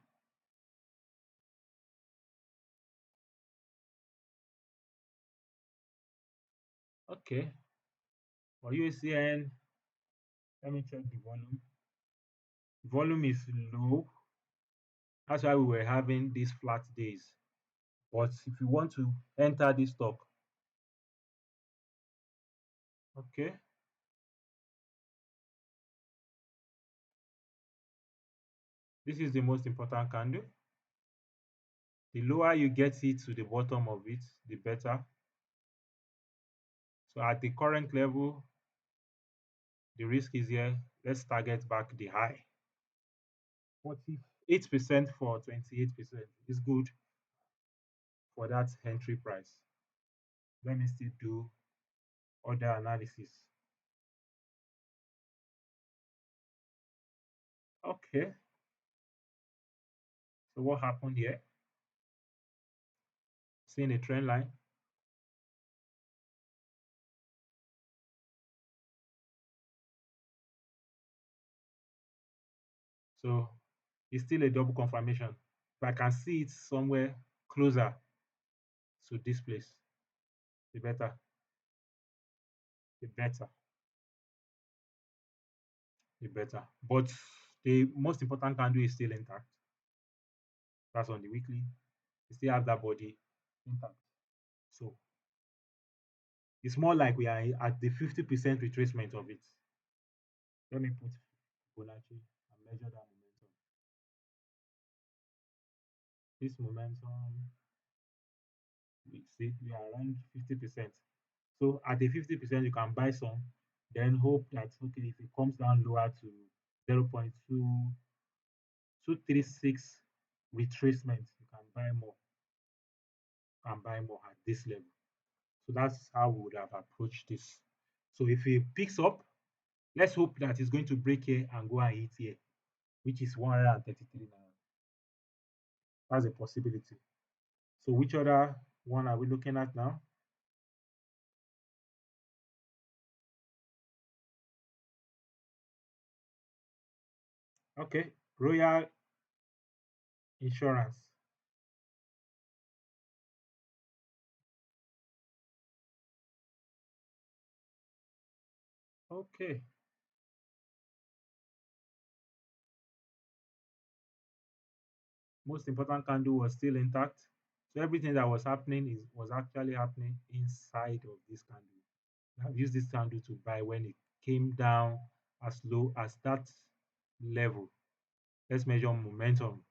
Okay. For UACN, let me check the volume. Volume is low. That's why we were having these flat days. But if you want to enter this stock, okay, this is the most important candle. The lower you get it to the bottom of it, the better. So at the current level, the risk is here. Let's target back the high. 48% for 28% is good for that entry price. Let me still do other analysis. Okay, so what happened here? Seeing a trend line. So it's still a double confirmation. But I can see it somewhere closer to this place. The better, the better, the better. But the most important candle is still intact. That's on the weekly. We still have that body intact. So it's more like we are at the 50% retracement of it. Let me put Fibonacci and measure that momentum. This momentum, we see we are around 50%. So at the 50%, you can buy some, then hope that okay, if it comes down lower to 0.2236 retracement, you can buy more. Can buy more at this level. So that's how we would have approached this. So if it picks up, let's hope that it's going to break here and go and hit here, which is 133 now. That's a possibility. So which other one are we looking at now? Okay, Royal Insurance. Okay, most important candle was still intact. So everything that was happening was actually happening inside of this candle. I've used this candle to buy when it came down as low as that level. Let's measure momentum.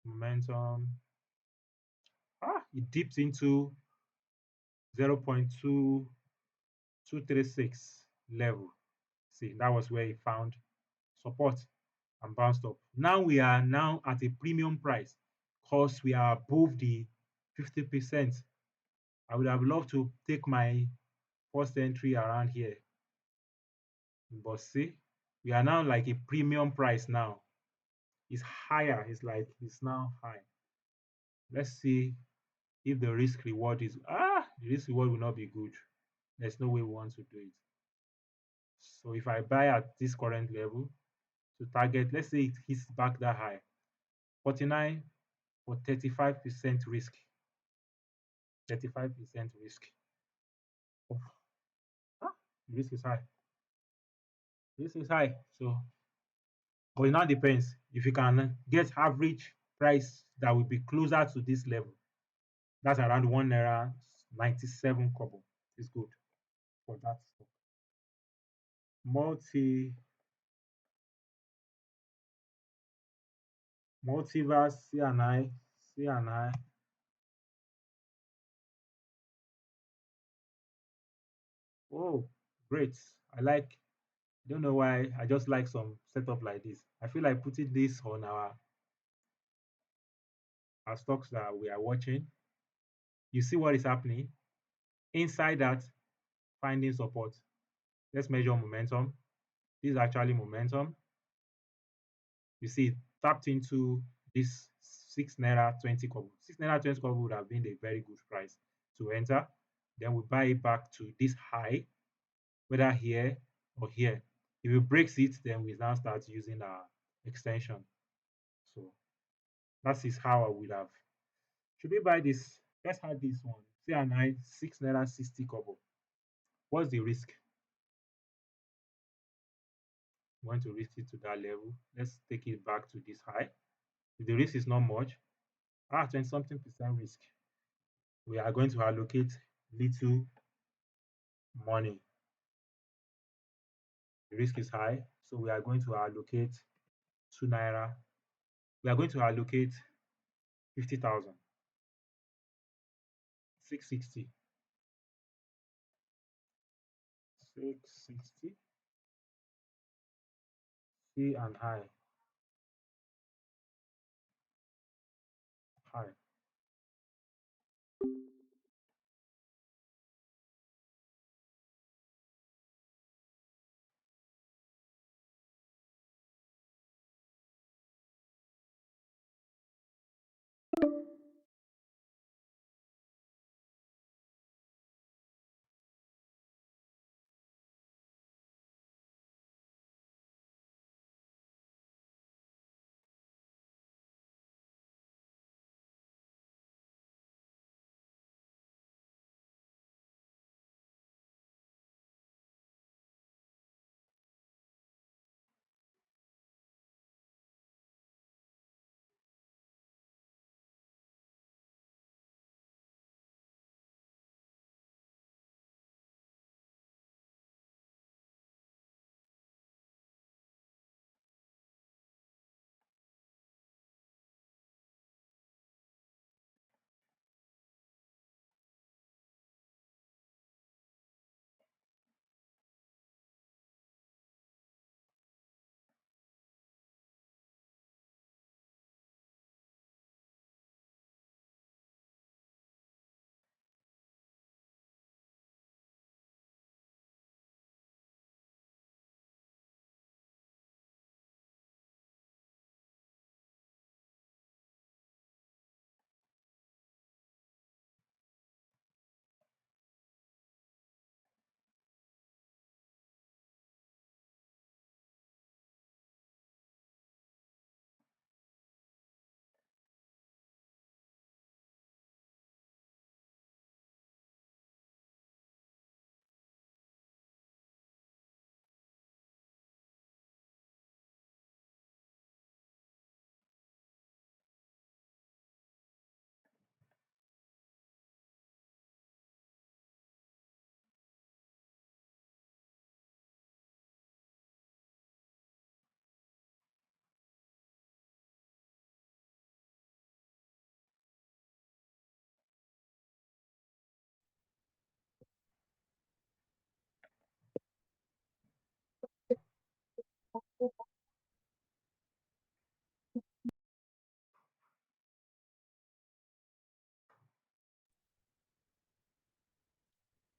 Momentum. It dipped into 0.2236 level. See, that was where it found support and bounced up. Now we are now at a premium price because we are above the 50%. I would have loved to take my first entry around here. But see, we are now like a premium price now. It's higher. It's like it's now high. Let's see if the risk reward is the risk reward will not be good. There's no way we want to do it. So if I buy at this current level to target, let's say it hits back that high, 49 for 35% risk. 35% risk. Oh, the risk is high. This is high. So but it now depends. If you can get average price that will be closer to this level, that's around 1 naira 97 kobo. Is good for that stock. Multi multiverse CNI. Oh, great. I don't know why I just like some setup like this. I feel like putting this on our stocks that we are watching. You see what is happening inside that finding support. Let's measure momentum. This is actually momentum. You see, it tapped into this 6 naira 20 kobo. 6 naira 20 kobo would have been a very good price to enter. Then we buy it back to this high, whether here or here. If it breaks it, then we now start using our extension. So that is how I would have. Should we buy this? Let's have this one. Say an I 6 naira 60 kobo. What's the risk? We want to risk it to that level. Let's take it back to this high. If the risk is not much, 20 something percent risk, we are going to allocate little money. The risk is high, so we are going to allocate 2 naira. We are going to allocate 50,000, 660, 660. C and high, high.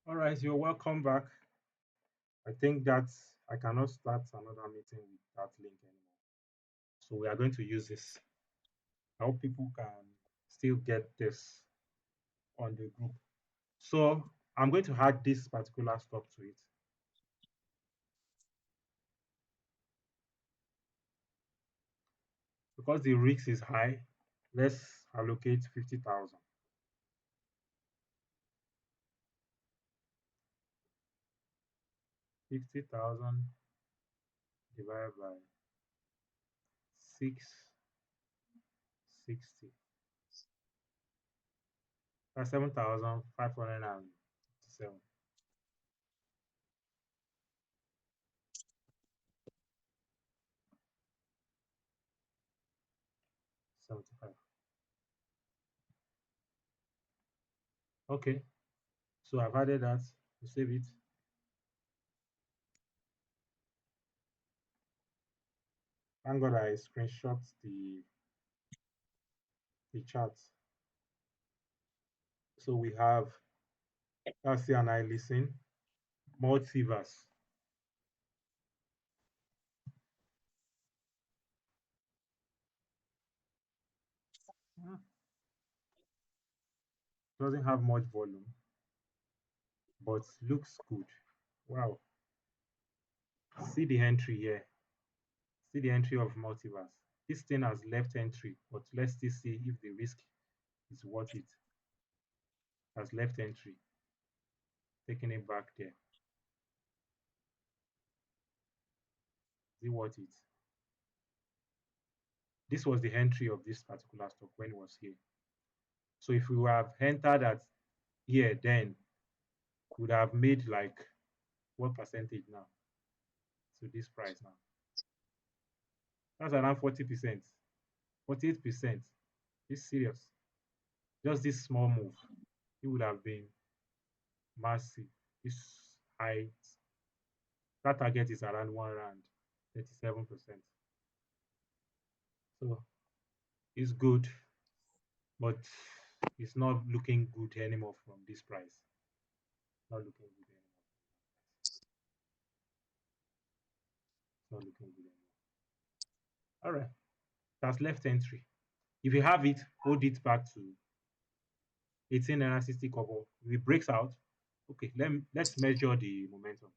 All right, you're welcome back. I think that I cannot start another meeting with that link anymore. So we are going to use this. I hope people can still get this on the group. So I'm going to add this particular stock to it because the risk is high. Let's allocate 50,000. 50,000 divided by 660. That's 7,557. 75. Okay, so I've added that. We save it. Thank God I screenshot the chart. So we have LC and I listen, multiverse. Doesn't have much volume, but looks good. Wow. See the entry here. See the entry of multiverse. This thing has left entry, but let's still see if the risk is worth it. Has left entry, taking it back there. Is it worth it? This was the entry of this particular stock when it was here. So if we would have entered at here, then we would have made like what percentage now to this price now? That's around 40%, 48%. It's serious. Just this small move, it would have been massive. This height, that target is around 1 rand, 37%. So it's good, but it's not looking good anymore from this price. Not looking good anymore. It's not looking good anymore. All right, that's left entry. If you have it, hold it back to 18 naira 60 kobo. If it breaks out, okay, let's measure the momentum.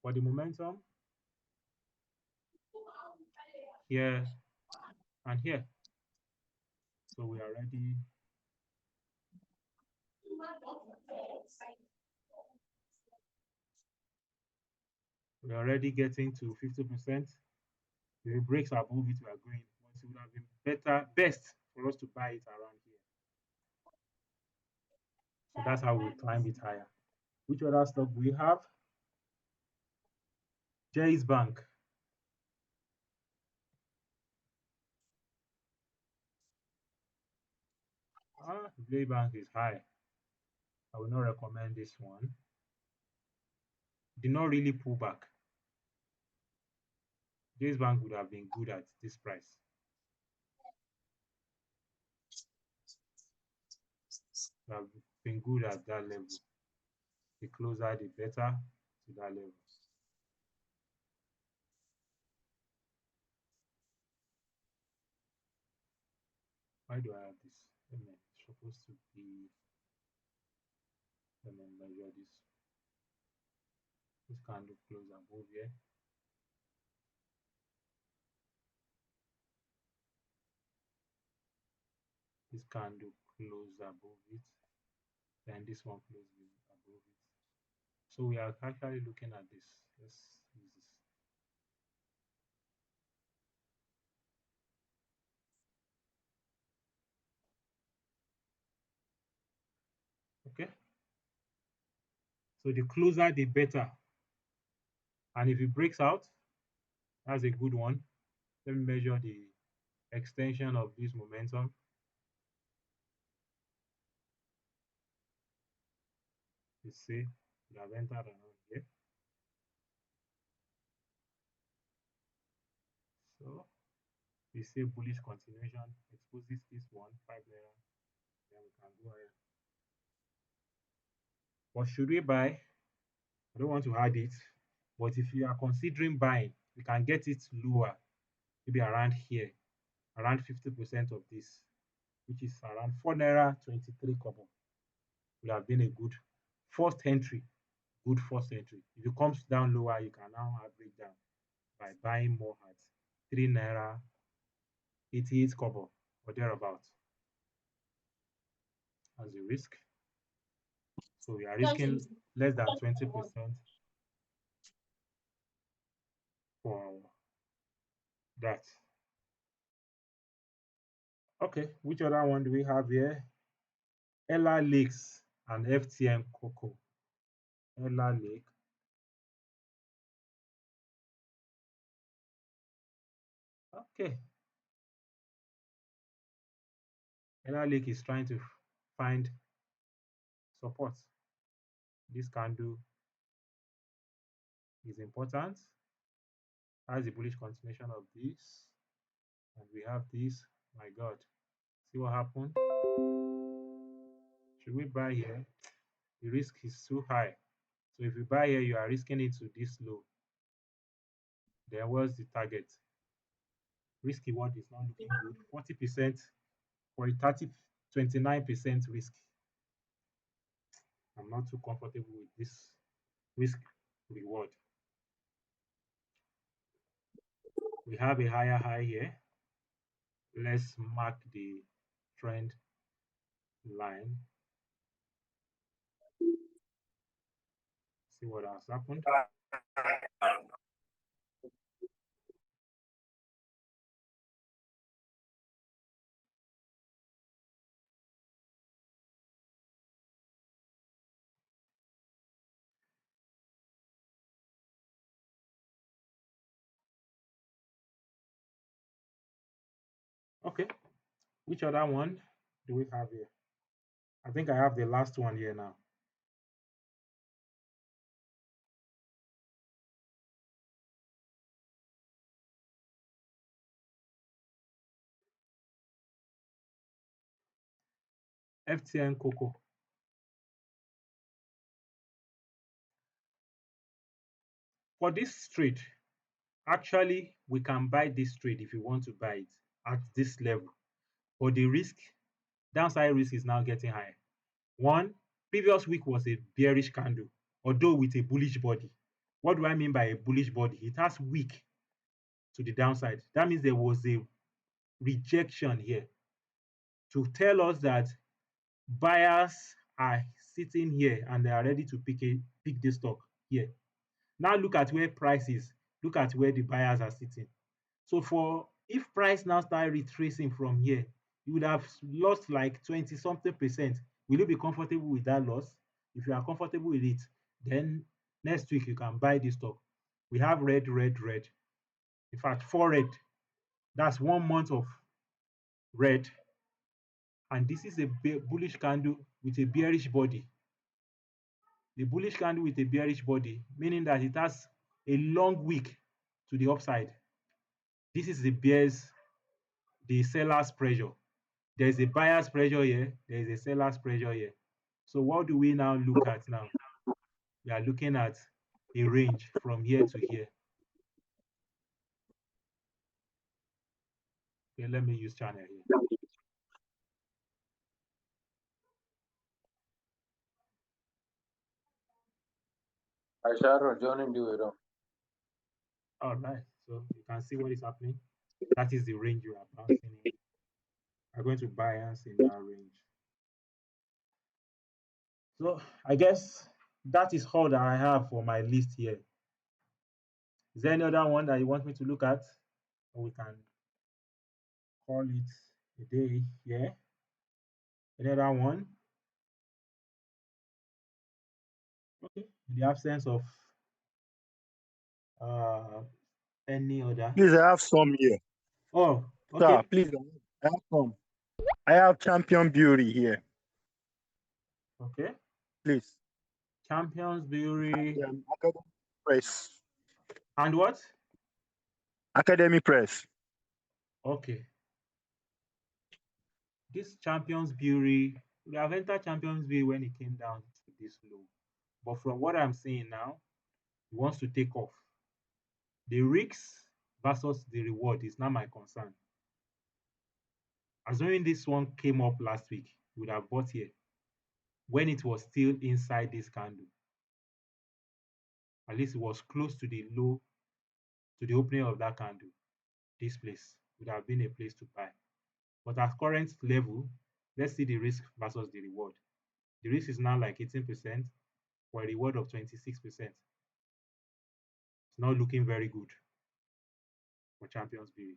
For the momentum, here and here. So we're already getting to 50%. If it breaks above it, we are going. But it would have been best for us to buy it around here. So that's how we climb it higher. Which other stock do we have? Jay's Bank. Jay Bank is high. I will not recommend this one. Did not really pull back. Jay's Bank would have been good at this price. Would have been good at that level. The closer, the better to that level. Why do I have this? It's supposed to be. Let me measure this. This candle close above here. This candle close above it. Then this one close above it. So we are actually looking at this. Let's use this. Okay. So the closer, the better. And if it breaks out, that's a good one. Let me measure the extension of this momentum. You see, we have entered around here. So we see bullish continuation, exposes this one, 5 naira, then we can go ahead. But should we buy? I don't want to add it, but if you are considering buying, you can get it lower, maybe around here, around 50% of this, which is around 4 naira 23 kobo. Would have been a good first entry. Good first entry. If it comes down lower, you can now average down by buying more at 3 naira 88 kobo or thereabout as a risk. So we are risking less than 20% for that. Okay, which other one do we have here? Ella Lakes and FTM Cocoa. Ella Lake. Okay. Ella Lake is trying to find support. This candle is important. As the bullish continuation of this. And we have this. My God. See what happened? Should we buy here? The risk is too high. So if you buy here, you are risking it to this low. Then what's the target? Risk reward is not looking good. 40% for a 29% risk. I'm not too comfortable with this risk reward. We have a higher high here. Let's mark the trend line. See what has happened. Okay, which other one do we have here? I think I have the last one here now. FTN Coco. For this trade, actually, we can buy this trade if you want to buy it at this level. But the risk, downside risk is now getting higher. One, previous week was a bearish candle, although with a bullish body. What do I mean by a bullish body? It has wick to the downside. That means there was a rejection here to tell us that buyers are sitting here and they are ready to pick the stock here. Now look at where price is. Look at where the buyers are sitting. So for if price now start retracing from here, you would have lost like 20 something percent. Will you be comfortable with that loss? If you are comfortable with it, then next week you can buy this stock. We have red, red, red. In fact, four red. That's 1 month of red. And this is a bullish candle with a bearish body. The bullish candle with a bearish body, meaning that it has a long wick to the upside. This is the seller's pressure. There is a buyer's pressure here, there is a seller's pressure here. So what do we now look at now? We are looking at a range from here to here. Okay, let me use channel here. I shall join you. All right, so you can see what is happening. That is the range you are bouncing in. I'm going to bias in that range. So I guess that is all that I have for my list here. Is there any other one that you want me to look at? Or we can call it a day here. Any other one? Okay. In the absence of uh any other. Please, I have some here. Oh, Sir, okay. please, I have some. I have Champion Beauty here. Okay. Please. Champions Brewery Academy Press. and what? Academy Press. Okay. This Champions Brewery, we have entered Champions Brewery when it came down to this low. But from what I'm seeing now, it wants to take off. The risks versus the reward is not my concern. Assuming this one came up last week, we would have bought here when it was still inside this candle. At least it was close to the low, to the opening of that candle. This place would have been a place to buy. But at current level, let's see the risk versus the reward. The risk is now like 18% for a reward of 26%. It's not looking very good for Champions Brewery.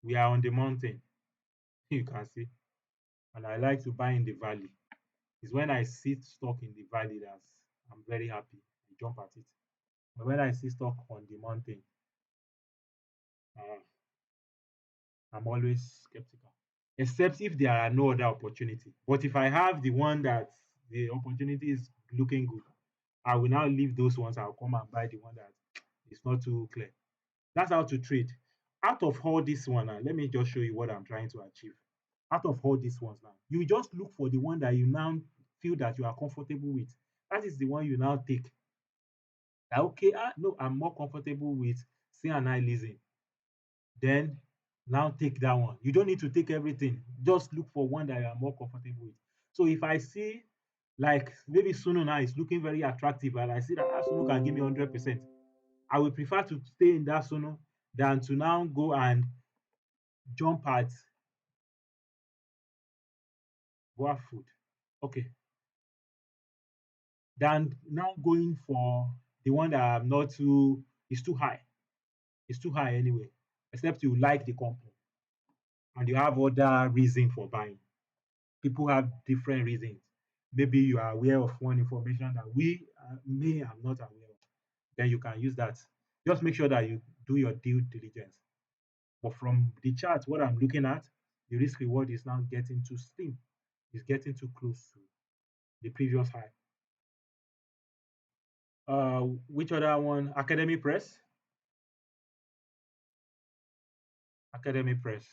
We are on the mountain, you can see. And I like to buy in the valley. It's when I see stock in the valley that I'm very happy. I jump at it. But when I see stock on the mountain, uh, I'm always skeptical. Except if there are no other opportunity. But if I have the one that the opportunity is looking good, I will now leave those ones. I'll come and buy the one that is not too clear. That's how to trade. Out of all this one, let me just show you what I'm trying to achieve. out of all these ones now, you just look for the one that you now feel that you are comfortable with. That is the one you now take. That, okay, no, I'm more comfortable with C and I leasing. Then now take that one. You don't need to take everything. Just look for one that you are more comfortable with. So if I see like maybe Suno now is looking very attractive and I see that Suno can give me 100%, I will prefer to stay in that Suno than to now go and jump at Boa Food. Okay. Than now going for the one that I'm not too, is too high. It's too high anyway, except you like the company and you have other reason for buying. People have different reasons. Maybe you are aware of one information that we may am not aware of. Then you can use that. Just make sure that you do your due diligence. But from the chart, what I'm looking at, the risk reward is now getting too slim. It's getting too close to the previous high. Which other one? Academy Press. Academy Press.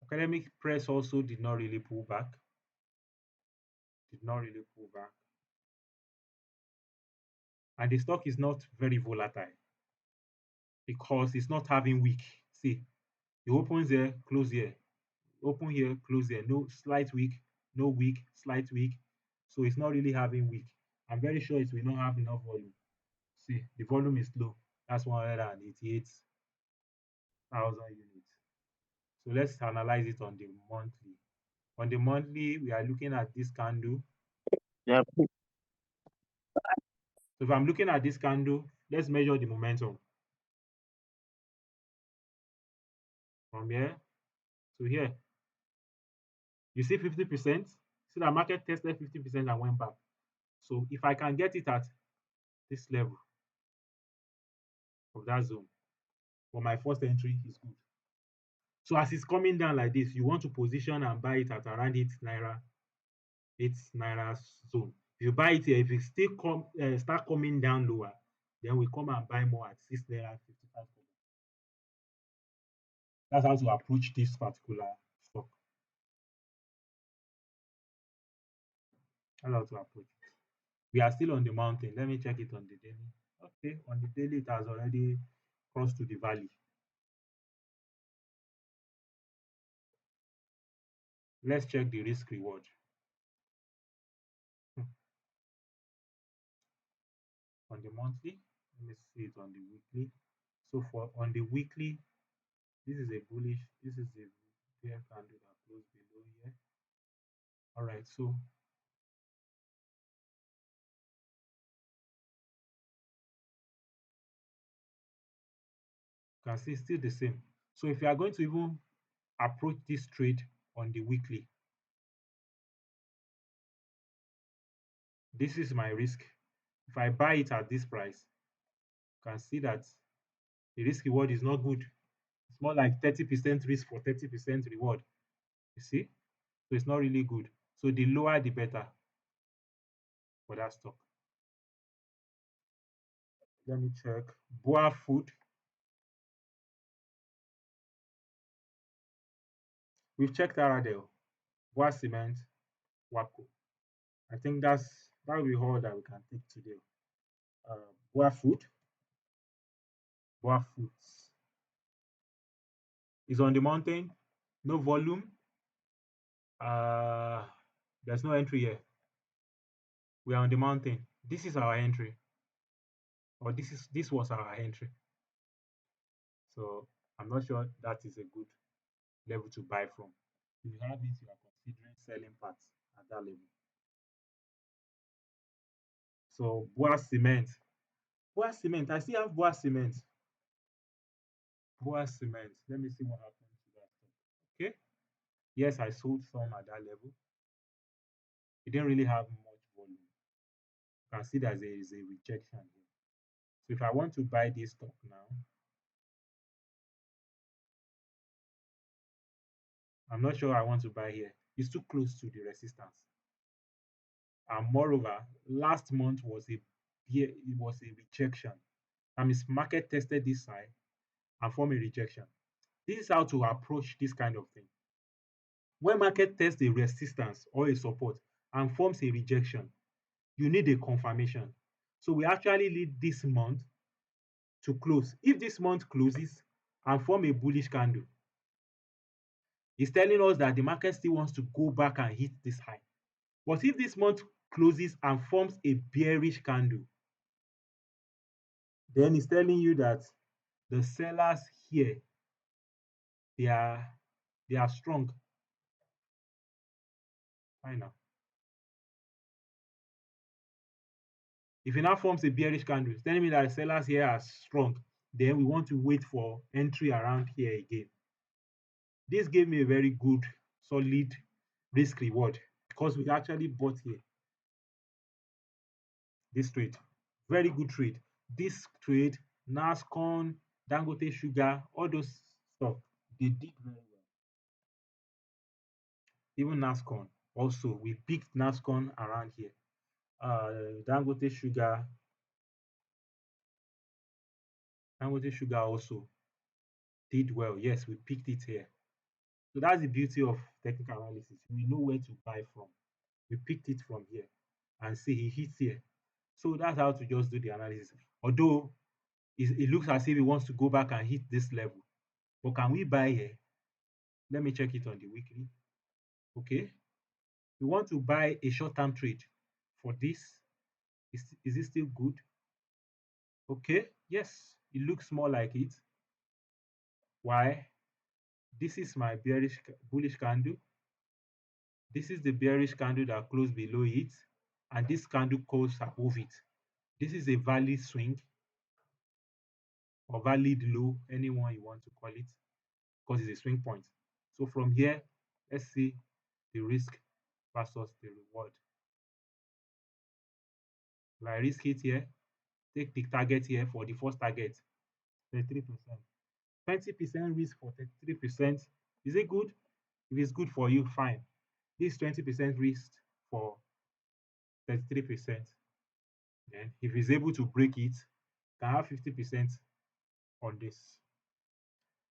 Academic Press also did not really pull back. Did not really pull back. And the stock is not very volatile because it's not having week. See, it opens here, close here, open here, close here. No slight week, no week, slight week. So it's not really having week. I'm very sure it will not have enough volume. See, the volume is low. That's 188,000 units. So let's analyze it on the monthly. On the monthly, we are looking at this candle. Yeah. So if I'm looking at this candle, let's measure the momentum from here to here. You see 50%? See that market tested 50% and went back. So if I can get it at this level of that zone for my first entry is good. So as it's coming down like this, you want to position and buy it at around 8 naira zone. If you buy it here, if it still start coming down lower, then we come and buy more at 6 naira 55 kobo. That's how to approach this particular stock. That's how to approach it. We are still on the mountain. Let me check it on the daily. Okay, on the daily, it has already crossed to the valley. Let's check the risk reward. Hmm. On the monthly, let me see it on the weekly. So for on the weekly, this is a bullish, this is a bear candle that closed below here. All right, so you can see it's still the same. So if you are going to even approach this trade on the weekly, this is my risk. If I buy it at this price, you can see that the risk reward is not good. It's more like 30% risk for 30% reward. You see? So it's not really good. So the lower the better for that stock. Let me check. Boa Food. We've checked Aradel, Boa Cement, Waco. I think that will be all that we can take today. Boa Food. Boa Foods is on the mountain, no volume. Uh, there's no entry here. We are on the mountain. This is our entry, or this was our entry. So I'm not sure that is a good level to buy from. If you have it, you are considering selling parts at that level. So Boa Cement. Boa Cement. I still have Boa Cement. Boa Cement. Let me see what happened to that stock. Okay. Yes, I sold some at that level. It didn't really have much volume. You can see that there is a rejection here. So if I want to buy this stock now, I'm not sure I want to buy here. It's too close to the resistance. And moreover, last month was it was a rejection. That means market tested this side and form a rejection. This is how to approach this kind of thing. When market tests a resistance or a support and forms a rejection, you need a confirmation. So we actually need this month to close. If this month closes and form a bullish candle, it's telling us that the market still wants to go back and hit this high. But if this month closes and forms a bearish candle, then it's telling you that the sellers here, they are they are strong. Fine now. If it now forms a bearish candle, it's telling me that the sellers here are strong. Then we want to wait for entry around here again. This gave me a very good, solid risk reward because we actually bought here this trade. Very good trade. This trade, NASCON, Dangote Sugar, all those stuff, they did very well. Even NASCON also, we picked NASCON around here. Dangote Sugar, Dangote Sugar also did well. Yes, we picked it here. So that's the beauty of technical analysis. We know where to buy from. We picked it from here and see he hits here. So that's how to just do the analysis. Although it looks as if he wants to go back and hit this level. But can we buy here? Let me check it on the weekly. Okay. We want to buy a short-term trade for this. Is it still good? Okay. Yes, it looks more like it. Why? This is my bullish candle. This is the bearish candle that closed below it, and this candle goes above it. This is a valid swing or valid low, anyone you want to call it, because it's a swing point. So from here, let's see the risk versus the reward. If I risk it here, take the target here for the first target, 33%. 20% risk for 33%. Is it good? If it's good for you, fine. This 20% risk for 33%. Then if he's able to break it, can have 50% on this.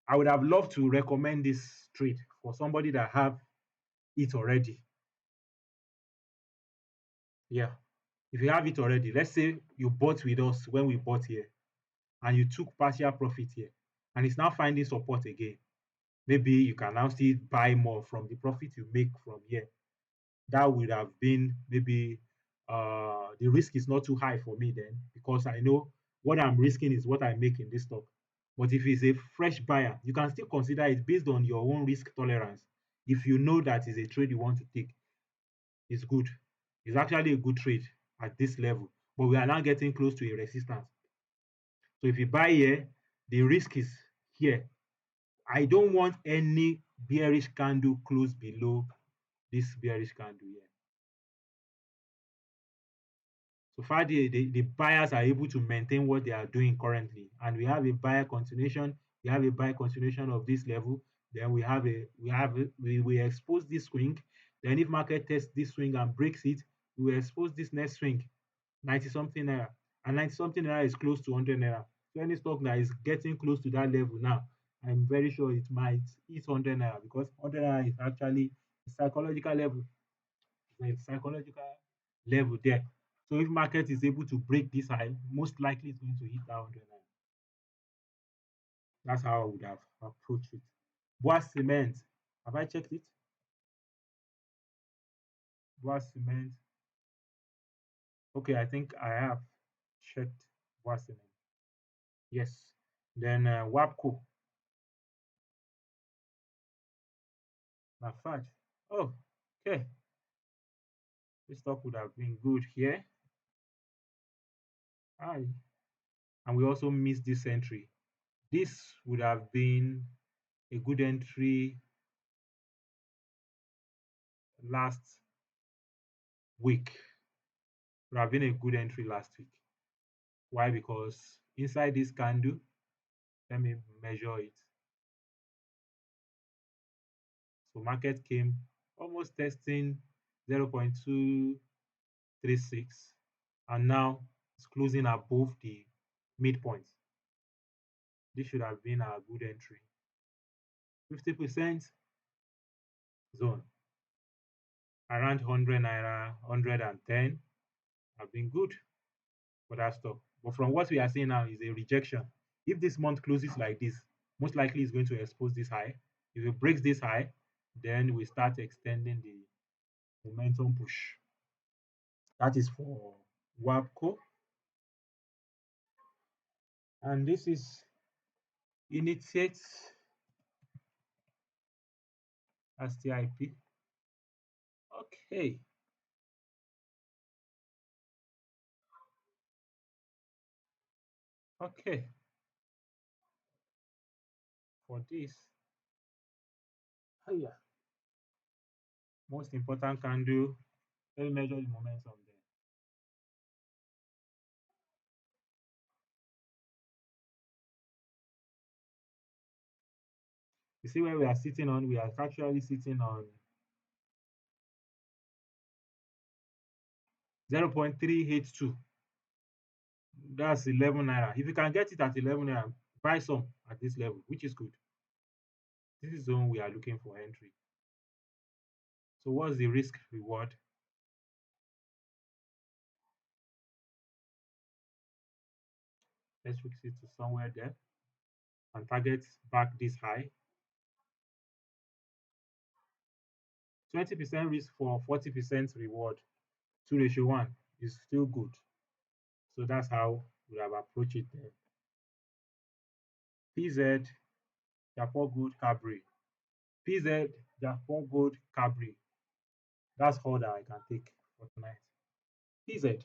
I would have loved to recommend this trade for somebody that have it already. Yeah. If you have it already, let's say you bought with us when we bought here and you took partial profit here and it's now finding support again. Maybe you can now still buy more from the profit you make from here. That would have been maybe the risk is not too high for me then because I know what I'm risking is what I make in this stock. But if it's a fresh buyer, you can still consider it based on your own risk tolerance. If you know that is a trade you want to take, it's good. It's actually a good trade at this level. But we are now getting close to a resistance. So if you buy here, the risk is here. I don't want any bearish candle close below this bearish candle here. So far, the buyers are able to maintain what they are doing currently, and we have a buyer continuation. We have a buy continuation of this level. Then we expose this swing. Then if market tests this swing and breaks it, we will expose this next swing, 90 something naira, and 90 something naira is close to 100 naira. So any stock that is getting close to that level now, I'm very sure it might hit 100 naira because 100 naira is actually a psychological level. It's a psychological level there. So if market is able to break this high, most likely it's going to hit that 109. That's how I would have approached it. Bois cement. Have I checked it? Bois cement. Okay, I think I have checked Bois cement. Yes. Then WAPCO. Lafarge. Oh, okay. This stock would have been good here. Aye. And we also missed this entry. This would have been a good entry last week. Would have been a good entry last week. Why? Because inside this candle, let me measure it. So market came almost testing 0.236 and now it's closing above the midpoint. This should have been a good entry. 50% is zone around 100 naira, 110 have been good for that stock. But from what we are seeing now is a rejection. If this month closes like this, most likely it's going to expose this high. If it breaks this high, then we start extending the momentum push. That is for WAPCO. And this is initiates as TIP. Okay. Okay. For this, oh yeah, most important candle. Let me measure the momentum there. You see where we are sitting on? We are actually sitting on 0.382. That's 11 naira. If you can get it at 11 naira, buy some at this level, which is good. This is zone we are looking for entry. So what's the risk reward? Let's fix it to somewhere there and target back this high. 20% risk for 40% reward. 2:1 is still good. So that's how we have approached it there. PZ, Japan Gold Cabri. PZ, Japan Gold Cabri. That's all that I can take for tonight. PZ.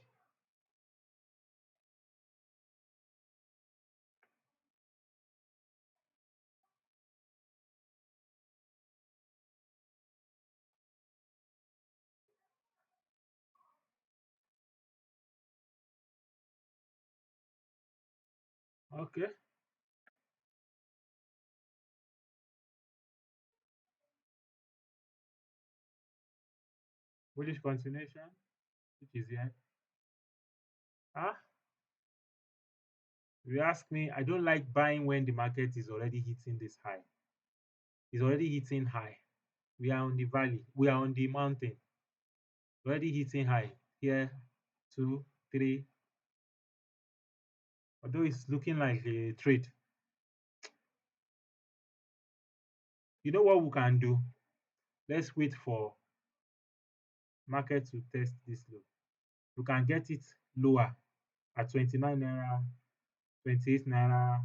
Okay. Bullish continuation, which is here. Ah, if you ask me, I don't like buying when the market is already hitting this high. It's already hitting high. We are on the valley. We are on the mountain. Already hitting high. Here, two, three. Although it's looking like a trade. You know what we can do? Let's wait for market to test this low. We can get it lower at 29 naira, 28 naira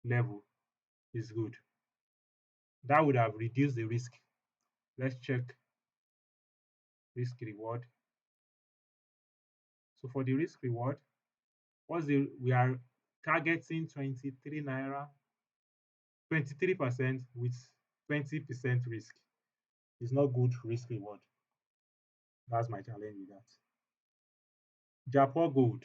level is good. That would have reduced the risk. Let's check risk reward. So for the risk reward, what's the we are targeting 23 naira, 23% with 20% risk. It's not good risk reward. That's my challenge with that. Japan Gold.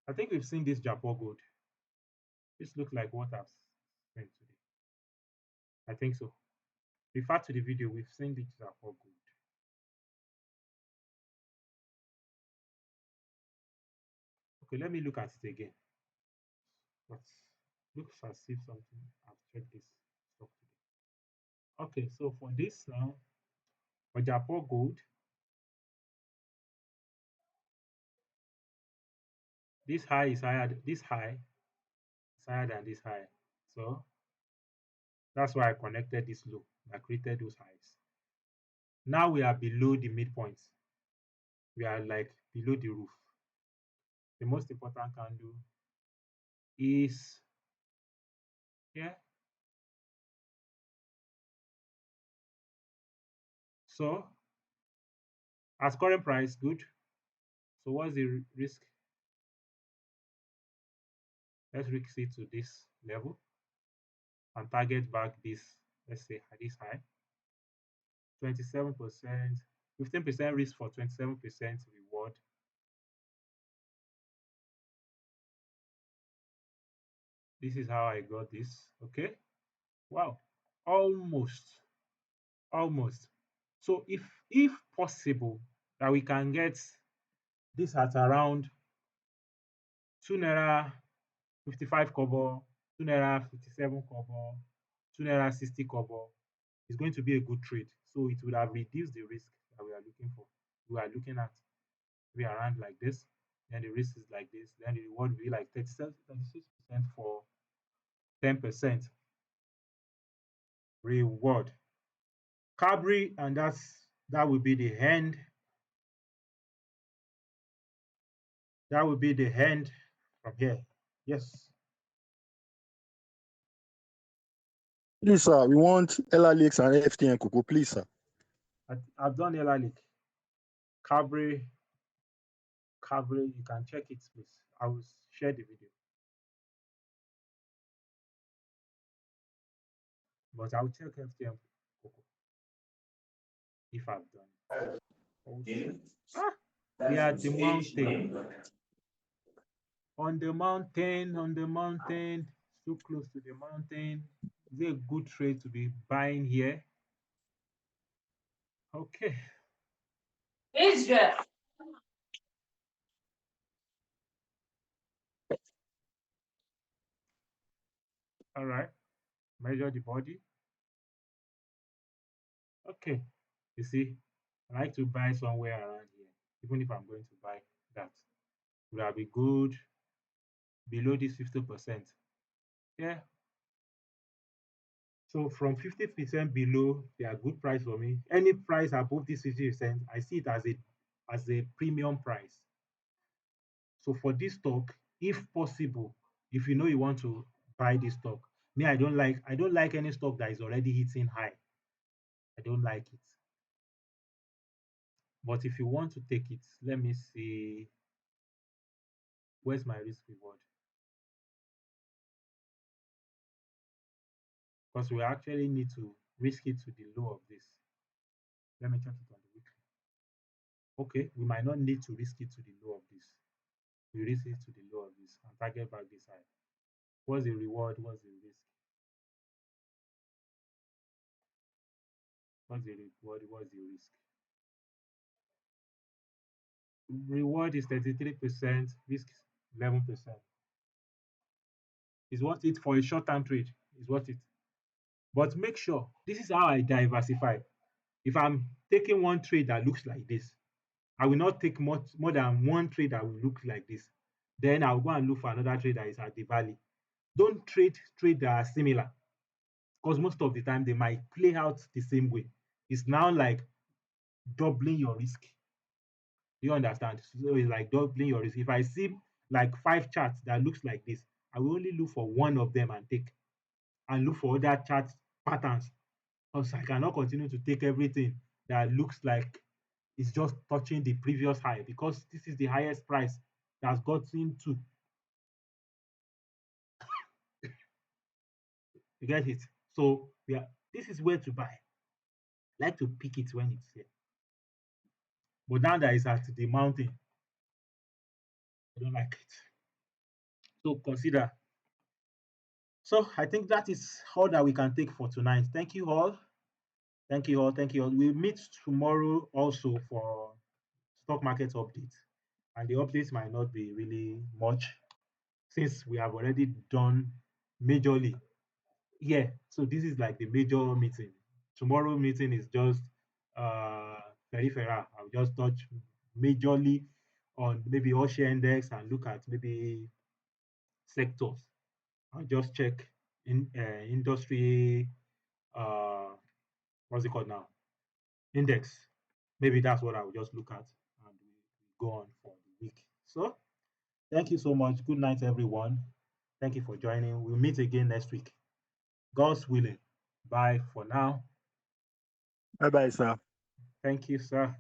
I think we've seen this Japan Gold. This looks like what I've seen today. I think so. Refer to the video, we've seen this Japan Gold. Okay, let me look at it again. But looks as if something I've checked this stock today. Okay, so for this now, for Japan Gold, this high is higher, this high is higher than this high. So that's why I connected this low. I created those highs. Now we are below the midpoint. We are like below the roof. The most important candle is here. So as current price, good. So what's the risk? Let's risk it to this level and target back this, let's say this high. 27%, 15% risk for 27% reward. This is how I got this. Okay. Wow. Almost. Almost. So if possible that we can get This at around 2 naira 55 kobo, 2 naira 57 kobo, 2 naira 60 kobo. It's going to be a good trade. So it would have reduced the risk that we are looking for. We are looking at be around like this, then the risk is like this, then the reward will be like 36% for 10% reward. Cabri, and that will be the end. That will be the end from here. Yes. Please, sir, we want LRLX and FTN Cocoa, please, sir. I've done Elalic. Cabri, Cabri, you can check it, please. I will share the video. But I will check FTM Coco if I've done it. Also, we are at the mountain. On the mountain, so close to the mountain. Is it a good trade to be buying here? Okay. Israel. All right. Measure the body. Okay. You see, I like to buy somewhere around here, even if I'm going to buy that. Would I be good below this 50%? Yeah. So from 50% below, they are good price for me. Any price above this 50%, I see it as a premium price. So for this stock, if possible, if you know you want to buy this stock, me, I don't like any stock that is already hitting high. I don't like it. But if you want to take it, let me see where's my risk reward. Because we actually need to risk it to the low of this. Let me check it on the weekly. Okay, we might not need to risk it to the low of this. We risk it to the low of this and target back this high. What's the reward? What's the risk? What's the reward? What's the risk? Reward is 33%, risk 11%. Is worth it for a short-term trade. Is worth it. But make sure this is how I diversify. If I'm taking one trade that looks like this, I will not take much more than one trade that will look like this. Then I'll go and look for another trade that is at the valley. Don't trade that are similar because most of the time they might play out the same way. It's now like doubling your risk. Do you understand? So it's like doubling your risk. If I see like 5 charts that looks like this, I will only look for one of them and take and look for other chart patterns. Because I cannot continue to take everything that looks like it's just touching the previous high because this is the highest price that's gotten to. You get it? So yeah, this is where to buy. I like to pick it when it's here. But now that it's at the mountain, I don't like it. So consider. So I think that is all that we can take for tonight. Thank you all. Thank you all. Thank you all. We'll meet tomorrow also for stock market update. And the updates might not be really much since we have already done majorly. Yeah, so this is like the major meeting. Tomorrow meeting is just peripheral. I'll just touch majorly on maybe all share index and look at maybe sectors. I'll just check in industry what's it called now? Index. Maybe that's what I will just look at and we go on for the week. So thank you so much. Good night, everyone. Thank you for joining. We'll meet again next week. God's willing. Bye for now. Bye bye, sir. Thank you, sir.